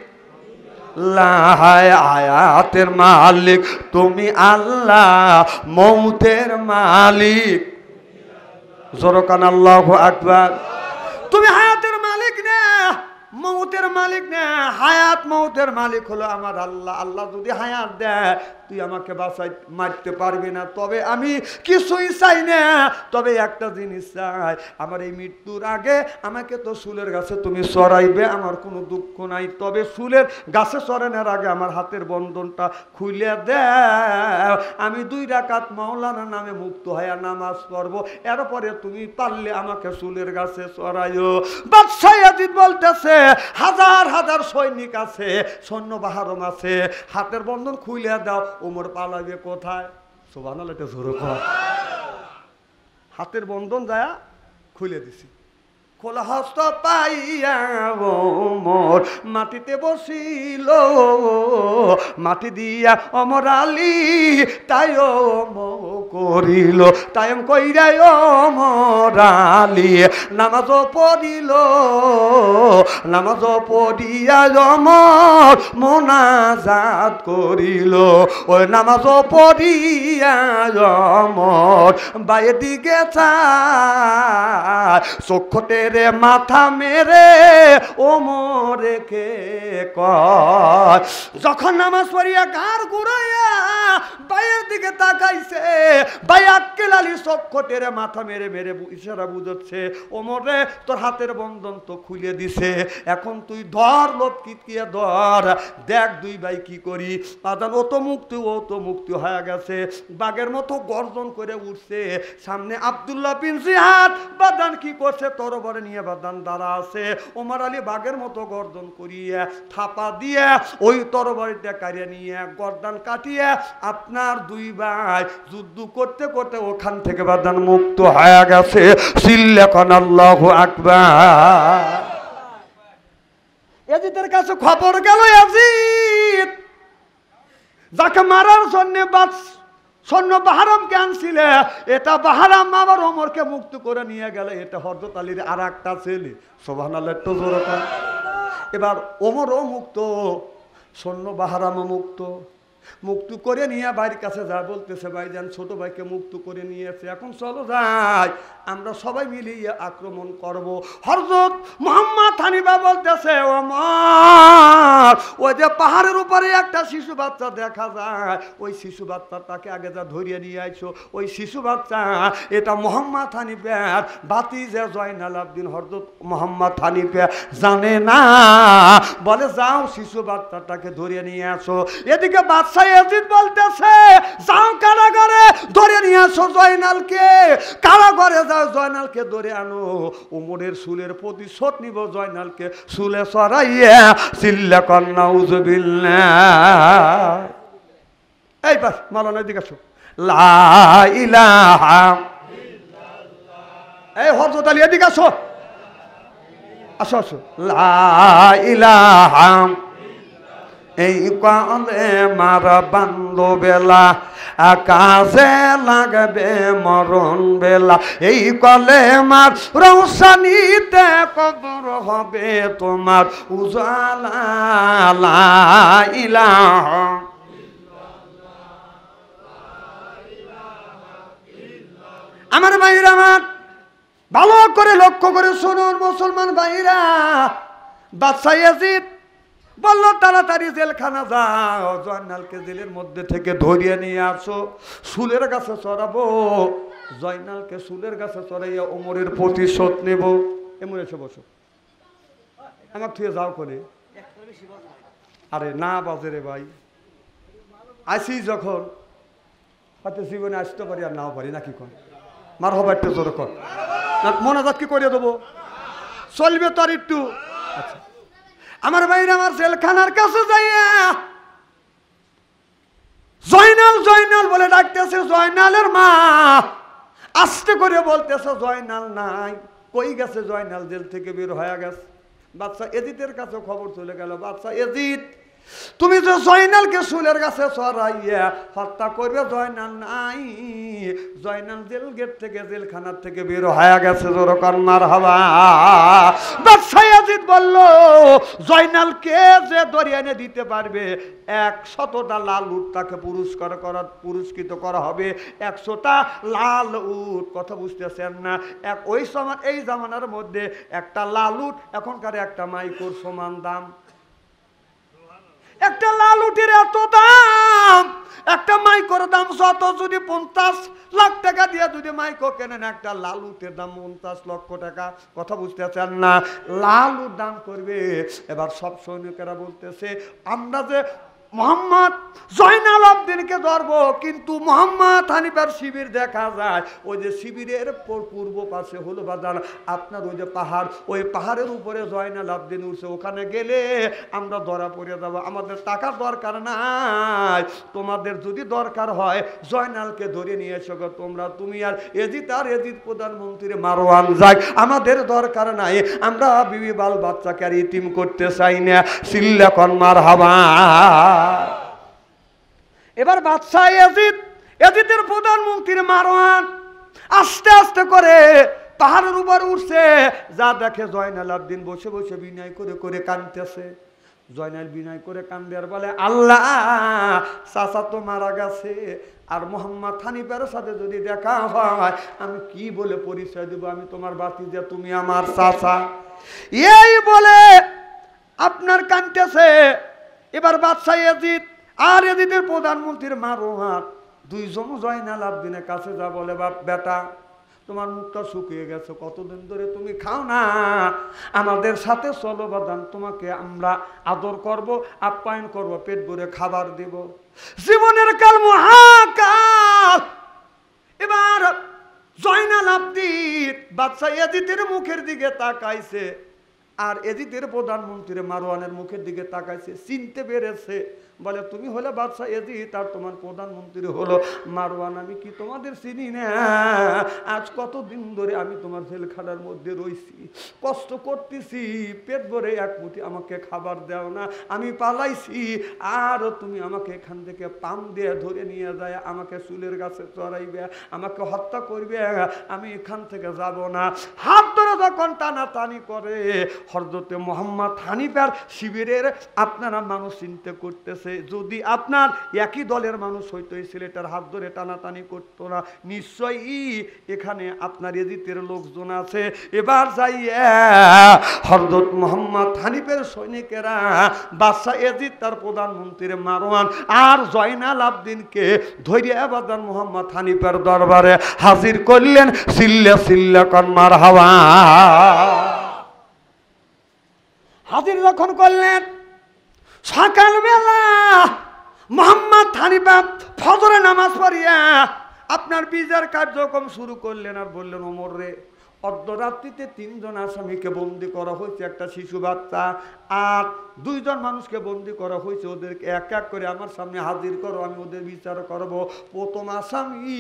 হায়াতের মালিক তুমি আল্লাহ, মউতের মালিক। জোরকান আল্লাহু আকবার। তুমি হায়াতের মালিক না, মউতের মালিক না, হায়াত মউতের মালিক হলো আমার আল্লাহ। আল্লাহ যদি হায়াত দেয় তুই আমাকে বাঁচাই মারতে পারবি না, তবে আমি কিছুই চাই না, তবে একটা জিনিস চাই, আমার এই মৃত্যুর আগে আমাকে তো চুলের গাছে তুমি চড়াইবে, আমার কোনো দুঃখ নাই, তবে চুলের গাছে চড়ানোর আগে আমার হাতের বন্ধনটা খুলে দেও, আমি 2 রাকাত মাওলানার নামে মুক্ত হয়ে নামাজ পড়বো, এরপরে তুমি পারলে আমাকে চুলের গাছে চড়াইও। বাদশাহ ইয়াজিদ বলতেছে হাজার হাজার সৈনিক আছে, সৈন্য বাহারম আছে, হাতের বন্ধন খুলে দাও, ওমর পালাবে কোথায়? সুবহানাল্লাহ, এটা জোরে কর। হাতের বন্ধন যায় খুলে দিছি, খোলা হস্ত পাইয়া ওমর মাটিতে বসিল, মাটি দিয়া ওমর আলী তাই করিল, তাই কইরা ওমর আলী নামাজ পড়িল, নামাজ পড়িয়া ওমর মোনাজাত করিল, ওই নামাজ পড়িয়া ওমর বাইরের দিকে চায়, চক্ষুতে রে মাথা মেরে ওমরে কে কয়, যখন নামাজ পড়িয়া গার ঘুরাইয়া বাইরের দিকে তাকাইছে, ভাই আক্কেল আলী চক্ষুতে রে মাথা মেরে মেরে ইশারা বুঝাচ্ছে, ওমরে তোর হাতের বন্ধন তো খুলে দিছে, এখন তুই ধর লটকিয়ে ধর, দেখ 2 ভাই কি করি। আদান ও তো মুক্তি হয়ে গেছে, বাঘের মতো গর্জন করে উঠছে, সামনে আব্দুল্লাহ বিন জিহাদ বাদান কি করছে, তরবারি নিয়ে বাদান দাঁড়া আছে, ওমর আলী বাঘের মতো গর্জন করিয়ে থাপা দিয়ে ওই তরবারিটা কাটিয়ে নিয়ে গর্দান কাটিয়ে আপনার 2 ভাই যুদ্ধ করতে করতে ওখান থেকে বাদান মুক্ত হয়ে গেছে। সিল্লাকান আল্লাহু আকবার। ইয়াজিদের কাছে খবর গেল, ইয়াজিদ যাকে মারার জন্য সৈন্য বাহারামকে আনছিলে, এটা বাহারাম আবার ওমরকে মুক্ত করে নিয়ে গেলে, এটা হযরত আলীর আর একটা ছেলে। সুবহানাল্লাহ, একটু জোরে কর। এবার ওমরও মুক্ত, সৈন্য বাহারামও মুক্ত করে নিয়ে ভাইয়ের কাছে যা বলতেছে, ভাইজান ছোট ভাইকে মুক্ত করে নিয়েছে, এখন চলো যাই আমরা সবাই মিলিয়ে আক্রমণ করব। হযরত মুহাম্মদ হানিফা বলতেছে, ওমর ওই যে পাহাড়ের উপরে একটা শিশু বাচ্চা দেখা যায়, ওই শিশু বাচ্চাটাকে আগে যা ধরিয়ে নিয়ে আইছো, ওই শিশু বাচ্চা এটা মুহাম্মদ হানিফার ভাতিজা জয়নাল আবেদিন। হযরত মুহাম্মদ হানিফা জানে না, বলে যাও শিশু বাচ্চাটাকে ধরিয়ে নিয়ে আসো। এদিকে বাদশাহ ইয়াজিদ বলতেছে, যাও কারাগারে ধরে নিয়ে আসো জয়নালকে, কারাগারে যাও জয়নালকে ধরে আনো, ওমরের চুলের প্রতিশোধ নিব, জয়নালকে চুলে চড়াইয়া সিল্লাকান নাউযুবিল্লাহ। এই বাস মাওলানা এদিকে আসো, লা ইলাহা ইল্লাল্লাহ। এই হযরত আলী এদিকে আসো, আসো, লা ইলাহা, এই কালে মার বান্ধব বেলা আকাশে লাগবে মরণ বেলা, এই কলে মার রৌশনীতে কবর হবে তোমার উজালা, লা ইলাহা। আমার ভাইরা, আমার ভালো করে লক্ষ্য করে শুনুন মুসলমান ভাইরা, বাদশাহ ইয়াজিদ বলল তাড়াতাড়ি জেলখানা যাও, জয়নালকে জেলের মধ্যে থেকে ধরিয়ে নিয়ে আসো, চুলের গাছে চড়াবো, জয়নালকে চুলের গাছে চড়াইয়া ওমরের প্রতিশোধ নেব। এমন এসে বসো, আমার থুয়ে যাও করে। আরে না বাজে রে ভাই, আসি যখন হয়তো জীবনে আসতে পারি আর নাও পারি, নাকি কর মার হবা একটু জোর কর, মনাজাত কি করে দেবো, চলবে তো আর একটু। আচ্ছা আমার ভাইরা, আমার জেলখানার কাছে যাইয়া জয়নাল বলে ডাকতেছে, জয়নালের মা আস্তে করে বলতেছে, জয়নাল নাই, কই গেছে জয়নাল? জেল থেকে বের হয়ে গেছে। বাদশাহ এজিদের কাছে খবর চলে গেল, বাদশাহ এজিদ তুমি তো জয়নালকে চুলের কাছে চড়াইয়া হত্যা করবে, জয়নাল নাই, জয়নাল জেল গেট থেকে জেলখানার থেকে বের হয়ে গেছে। জোরকার মারহাবা। বাদশাহ ইয়াজিদ বলল, জয়নালকে যে ধরিয়ে এনে দিতে পারবে 100টা লাল উট তাকে পুরস্কৃত করা হবে, 100টা লাল উট। কথা বুঝতেছেন না? ওই সময় এই জামানার মধ্যে একটা লাল উট এখনকার একটা মাইক্রোর সমান দাম। একটা লালুটির এত দাম, একটা মাইকোর দাম যত, যদি 50 লাখ টাকা দিয়ে যদি মাইকো কেনেন, একটা লালুটের দাম 50 লক্ষ টাকা। কথা বুঝতেছেন না? লালুর দাম করবে। এবার সব সৈনিকেরা বলতেছে আমরা যে মোহাম্মদ জয়নাল আবদিনকে ধরবো, কিন্তু মোহাম্মদ হানিফার শিবির দেখা যায় ওই যে শিবিরের পূর্ব পাশে হলো বাজার আপনার ওই যে পাহাড়, ওই পাহাড়ের উপরে জয়নাল আবদিন উঠছে, ওখানে গেলে আমরা ধরা পড়ে যাবো। আমাদের টাকার দরকার নাই, তোমাদের যদি দরকার হয় জয়নালকে ধরে নিয়ে এসো তোমরা, তুমি আর এজিদ প্রধানমন্ত্রী মারওয়ান যাক, আমাদের দরকার নাই, আমরা বিবি বাল বাচ্চাকে আর ইতিম করতে চাই না। সিল্লা কন মারহাবা। এবার বাদশাহ এজিদের প্রধানমন্ত্রী মারওয়ান আস্তে আস্তে করে পাহাড়ের উপর উঠছে, যা দেখে জয়নাল আবদিন বসে বসে বিনয় করে করে কাঁদতেছে। জয়নাল বিনয় করে কান্দে আর বলে আল্লাহ, চাচা তো মারা গেছে, আর মোহাম্মদ হানিফার সাথে যদি দেখা হয় আমি কি বলে পরিচয় দেব, আমি তোমার ভাতিজা, তুমি আমার চাচা। এই বলে আপনার কাঁদতেছে। এবার বাদশাহ এজিদ আর এজিদের প্রধানমন্ত্রীর মারওয়ান দুইজন জয়নাল আবদিনের কাছে যা বলে, বাপ বেটা তোমার মুখটা শুকিয়ে গেছে, কতদিন ধরে তুমি খাও না, আমাদের সাথে চলো বাদান, তোমাকে আমরা আদর করব, আপ্যায়ন করব, পেট ভরে খাবার দেব। জীবনের কাল মহাকাল। এবার জয়নাল আবদিন বাদশাহ এজিদের মুখের দিকে তাকাইছে, আর এজিদের প্রধানমন্ত্রী মারওয়ানের মুখের দিকে তাকাইছে, চিনতে পেরেছে। বলে তুমি হলে বাদশাহ এজিদ আর তোমার প্রধানমন্ত্রী হলো মারওয়ান, আমি কি তোমাদের চিনি না? আজ কতদিন ধরে আমি তোমার জেলখানার মধ্যে রয়েছি, কষ্ট করতেছি, পেট ভরে এক মুঠি আমাকে খাবার দাও না, আমি পালাইছি, আর তুমি আমাকে এখান থেকে পাম দিয়ে ধরে নিয়ে যায় আমাকে চুলের গাছে চড়াইবে, আমাকে হত্যা করবে, আমি এখান থেকে যাব না। হাত ধরে যখন টানাটানি করে, হযরতে মোহাম্মদ হানিফার শিবিরের আপনারা মানুষ চিন্তা করতেছে, যদি আপনার একই দলের মানুষ হইতো এই ছেলেটার হাত ধরে টানাটানি করতো না, নিশ্চয়ই এখানে আপনার এজিদের লোকজন আছে। এবার যাইয়া হযরত মোহাম্মদ হানিফের সৈনিকেরা বাদশাহ এজিদ তার প্রধানমন্ত্রী মারওয়ান আর জয়নাল আবদিনকে ধরিয়া বাদান মোহাম্মদ হানিফের দরবারে হাজির করলেন। সিল্লা সিল্লা কন মারহাবা। হাজির যখন করলেন, সকালবেলা মোহাম্মদ হানিফা ফজরে নামাজ পড়িয়া আপনার বিচার কার্যক্রম শুরু করলেন আর বললেন, ওমর রে, অর্ধরাত্রিতে 3 জন আসামিকে বন্দি করা হয়েছে, একটা শিশু বাচ্চা আর 2 জন মানুষকে বন্দি করা হয়েছে, ওদেরকে এক এক করে আমার সামনে হাজির করো, আমি ওদের বিচার করব। প্রথম আসামি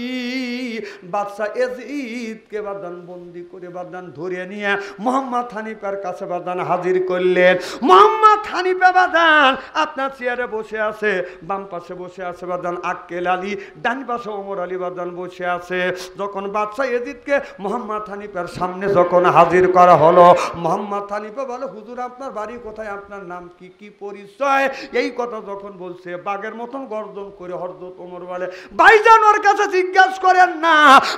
বাদশাহ এজিদকে বাদান বন্দি করে বাদান ধরে নিয়ে মোহাম্মদ হানিফার কাছে বাদান হাজির করলেন। মোহাম্মদ হানিফা বাদান আপনার চেয়ারে বসে আছে, বাম পাশে বসে আছে বাদান আক্কেল আলী, ডান পাশে ওমর আলী বাদান বসে আছে। যখন বাদশাহ এজিদকে মোহাম্মদ হানিফার সামনে যখন হাজির করা হলো, মোহাম্মদ হানিফা বলে, হুজুর আপনার বাড়ি কোথায়, আপনার নাম কি, কি পরিচয়? এই কথা যখন বলছে, বাঘের মতন গর্জন করে হযরত ওমর বলে, ভাইজান ওর কাছে জিজ্ঞাসা করেন না,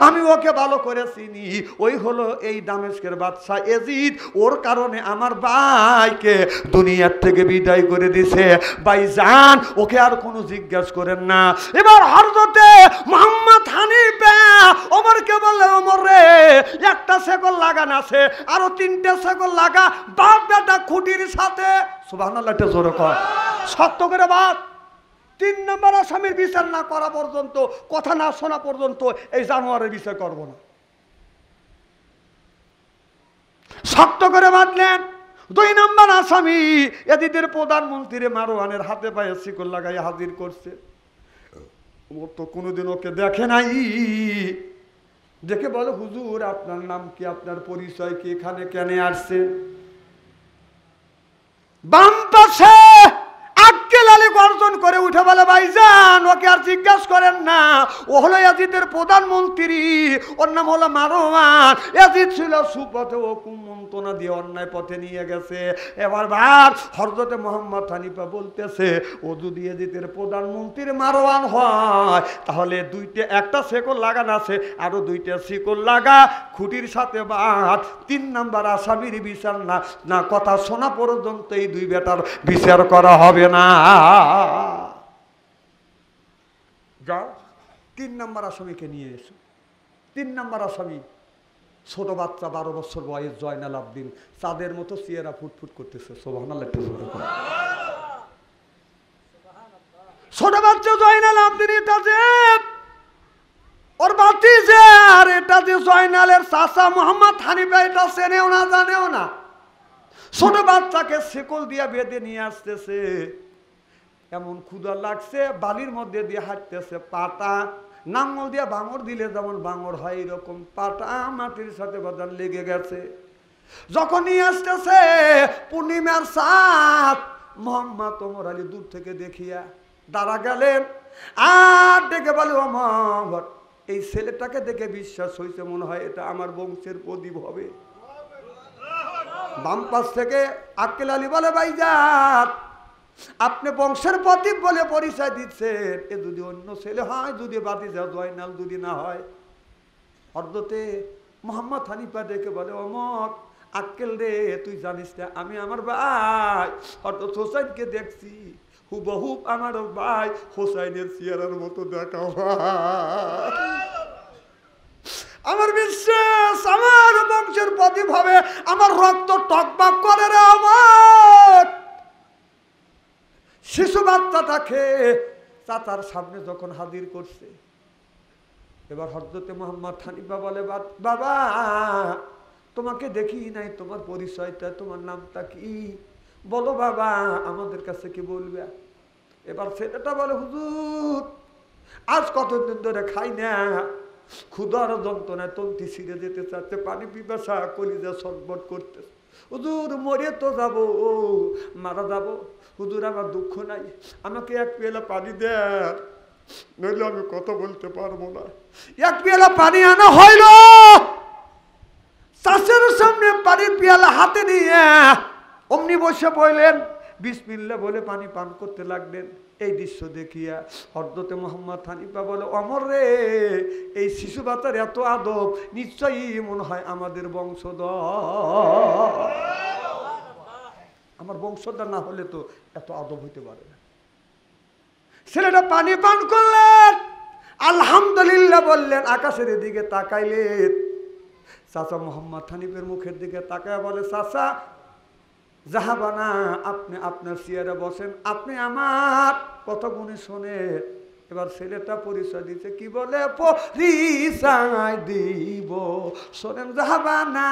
আমি ওকে ভালো করে চিনি, ওই হলো এই দামেস্কের বাদশাহ এজিদ, ওর কারণে আমার ভাইকে দুনিয়ার থেকে বিদায় করে দিছে, ভাইজান ওকে আর কোনো জিজ্ঞাসা করেন না। এবার হযরতে মোহাম্মদ হানিফা ওমরকে বললে, ওমর রে, একটা সেকল লাগান আছে, আরো 3টে সেকল লাগা, বাপ বেটা খুঁটির সাথে। সুবহানাল্লাহ, এটা জোরে কর, শক্ত করে বাপ। 3 নম্বর আসামির বিচার না করা পর্যন্ত, কথা না শোনা পর্যন্ত এই জানোয়ারের বিচার করব না। শক্ত করে বাঁধলেন। 2 নম্বর আসামি এদিদের প্রধানমন্ত্রী মারওয়ানের হাতে পায়ে শিকল লাগাই হাজির করছে। ও তো কোনোদিন ওকে দেখে নাই। দেখে বলে, হুজুর আপনার নাম কি, আপনার পরিচয় কি, এখানে কেন আসছেন? বাম পাশে আক্কেল আলী গর্জন করে উঠে বলে, ভাইজান ওকে আর জিজ্ঞাসা করেন না, ও হলো এজিদের প্রধানমন্ত্রী, ওর নাম হলো মারওয়ান। ইয়াজিদ ছিল সুপথে, ও কুমন্ত্রণা দিয়ে অন্যায় পথে নিয়ে গেছে। এবার ভাব হযরতে মুহাম্মদ হানিফা বলতেছে, ও যদি ইয়াজিদের প্রধানমন্ত্রীর মারওয়ান হয় তাহলে একটা শেকল লাগানো আছে, আরো 2টা শিকল লাগা, খুঁটির সাথে বাঁধ। 3 নাম্বার আসামির বিচার না কথা শোনা পর্যন্ত এই 2 বেটার বিচার করা হবে না। যাও 3 নাম্বার আসামিকে নিয়ে এসো। 3 নাম্বার আসামি ছোট বাচ্চা, 12 বছর বয়স, জয়নাল আবদিন, চাঁদের মতো চেহারা ফুটফুট করতেছে। সুবহানাল্লাহ। ছোট বাচ্চা জয়নাল আবদিন, এটা যে ওর বাতি যে, আর এটা যে জয়নালের চাচা মোহাম্মদ হানিফা, এটা চেনেও না জানেও না। ছোট বাচ্চাকে শিকল দিয়া বেঁধে নিয়ে আসতেছে। এমন ক্ষুধা লাগছে, বালির মধ্যে দিয়ে হাঁটতেছে, পাটা নাঙ্গল দিয়ে বাঙর দিলে যেমন বাঙর হয় এরকম পাটা মাটির সাথে বাদান লেগে গেছে। যখন নিয়ে আসতেছে পূর্ণিমার চাঁদ, মোহাম্মদ ওমর আলী দূর থেকে দেখিয়া দাঁড়া গেলেন আর ডেকে বলে, ওমর, এই ছেলেটাকে দেখে বিশ্বাস হয়েছে, মনে হয় এটা আমার বংশের প্রদীপ হবে। বাম পাশ থেকে আক্কেল আলী বলে, ভাইজান আপনি বংশের প্রদীপ বলে পরিচয় দিচ্ছেন, এ যদি অন্য ছেলে হয়, যদি বাতিজা জয়নাল যদি না হয়। হযরতে মুহাম্মদ হানিফা ডেকে বলে, ওমর আক্কেল রে, তুই জানিস না আমি আমার ভাই হযরত হোসেনকে দেখছি, হুবহু আমার ভাই হোসেনের চেহারার মতো দেখা। আমার বিশ্বাস আমার বংশের প্রদীপ হবে, আমার রক্ত টকবক করে রে। আমার শিশু বাচ্চাটাকে চাচার সামনে যখন হাজির করছে, এবার হযরতে মুহাম্মদ হানিফা বলে, বাবা তোমাকে দেখি নাই, তোমার পরিচয়টা, তোমার নামটা কি বলো বাবা, আমাদের কাছে কি বলবে? এবার ছেলেটা বলে, হুজুর আজ কতদিন ধরে খাই না, ক্ষুধার যন্ত্রণায় তন্তি ছিঁড়ে যেতে চাচ্ছে, পানি পিপাসা কলিজা ছটফট করতে। হুজুর মরে তো যাবো, মারা যাবো, হুজুর আমার দুঃখ নাই, আমাকে 1 পেয়ালা পানি দেন, নইলে আমি কথা বলতে পারবো না। 1 পেয়ালা পানি আনা হইল, চাষের সামনে পানির পেয়ালা হাতে নিয়ে অমনি বসে বললেন, বিসমিল্লাহ বলে পানি পান করতে লাগলেন। এই দৃশ্য দেখিয়া হযরতে মুহাম্মদ হানিফা বলে, ওমর রে, এই শিশু বাচ্চার এত আদব, নিশ্চয়ই মনে হয় আমাদের বংশধর। আমার বংশধর না হলে তো এত আদব হইতে পারে না। ছেলেটা পানি পান করলেন, আলহামদুলিল্লাহ বললেন, আকাশের দিকে তাকাইলেন, চাচা মোহাম্মদ হানিফের মুখের দিকে তাকায় বলে, চাচা জাহাবানা, আপনি আপনার চেয়ারে বসেন, আপনি আমার কথা গুনে শোনেন। এবার ছেলেটা পরিচয় দিচ্ছে, কি বলে পরিচয় দিব, শোনেন জাহাবানা,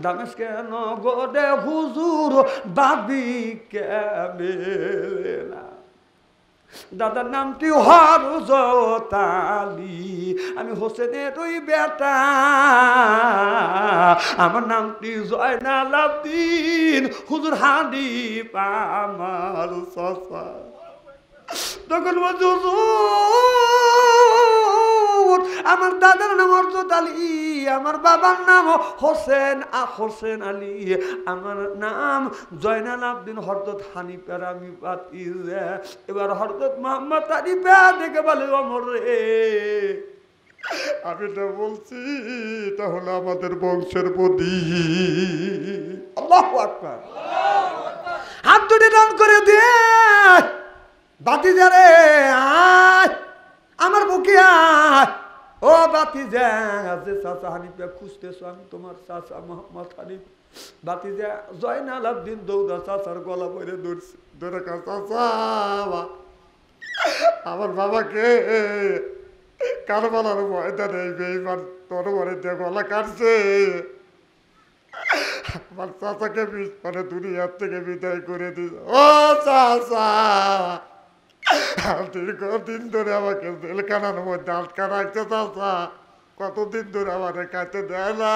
দামেস্কে নগরে হুজুর বাবি কেমনে না, দাদার নামটি হযরত আলী, আমি হোসেনের ওই বেটা, আমার নামটি জয়নাল আবদিন, হুজুর হানিফা আমার চাচা। তখন বলছে, আমার দাদার নাম হযরত আলী, আমার বাবার নাম হোসেন আলী, আমার নাম জয়নাল আবদিন, হযরত হানিফার আমি ভাতিজা। এবার হযরত মুহাম্মদ হানিফা দেখে বলে, ওমর রে, আমি তো বলছি এটা হলো আমাদের বংশের প্রদীপ। আল্লাহু আকবার। হাত দুটি দান করে দিয়ে, ভাতিজা রে আয়, আমার বুকে আয়, ও ভাতিজা, যে চাচা হানিফা খুঁজতেছো, আমি তোমার চাচা মোহাম্মদ হানিফ। ভাতিজা জয়নাল আবদিন দৌড়া চাচার গলা পরে ধরে, চাচা আমার বাবাকে কারবালার ময়দানে বেঈমান তরবারি দিয়ে গলা কাটছে, আমার চাচাকে মানে দুনিয়ার থেকে বিদায় করে দিছে। ও চাচা, দীর্ঘদিন ধরে আমাকে জেলখানার মধ্যে আটকা রাখছে চাচা, কতদিন ধরে আমাকে খাইতে দেয় না।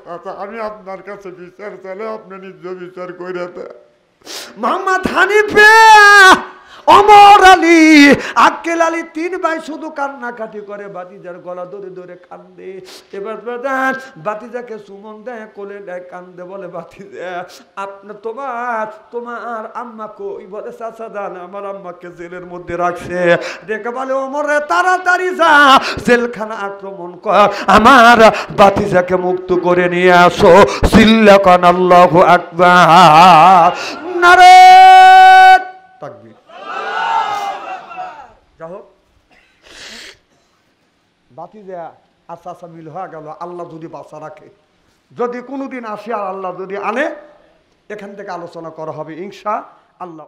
চাচা আমি আপনার কাছে বিচার চাইলে আপনি নিজ বিচার করে দেন। মোহাম্মদ হানিফা ওমর আলী আক্কেল আলী 3 ভাই শুধু কান্নাকাটি করে, ভাতিজার গলা ধরে ধরে কান্দে। এবার ভাতিজাকে চুমন দেয়, কোলে দেয়, কান্দে, বলে ভাতিজা তোমার আম্মা কই? বলে চাচা জান আমার আম্মাকে জেলের মধ্যে রাখছে। দেখে বলে ওমরে তাড়াতাড়ি যা, জেলখানা আক্রমণ কর, আমার ভাতিজাকে মুক্ত করে নিয়ে আসো। সিল্লাকান আল্লাহু আকবার, নারে তাকবীর। যা হোক ভাতিজা আর চাচা মিল হয়ে গেল। আল্লাহ যদি বাঁচা রাখে, যদি কোনোদিন আসে আর আল্লাহ যদি আনে, এখান থেকে আলোচনা করা হবে ইনশা আল্লাহ।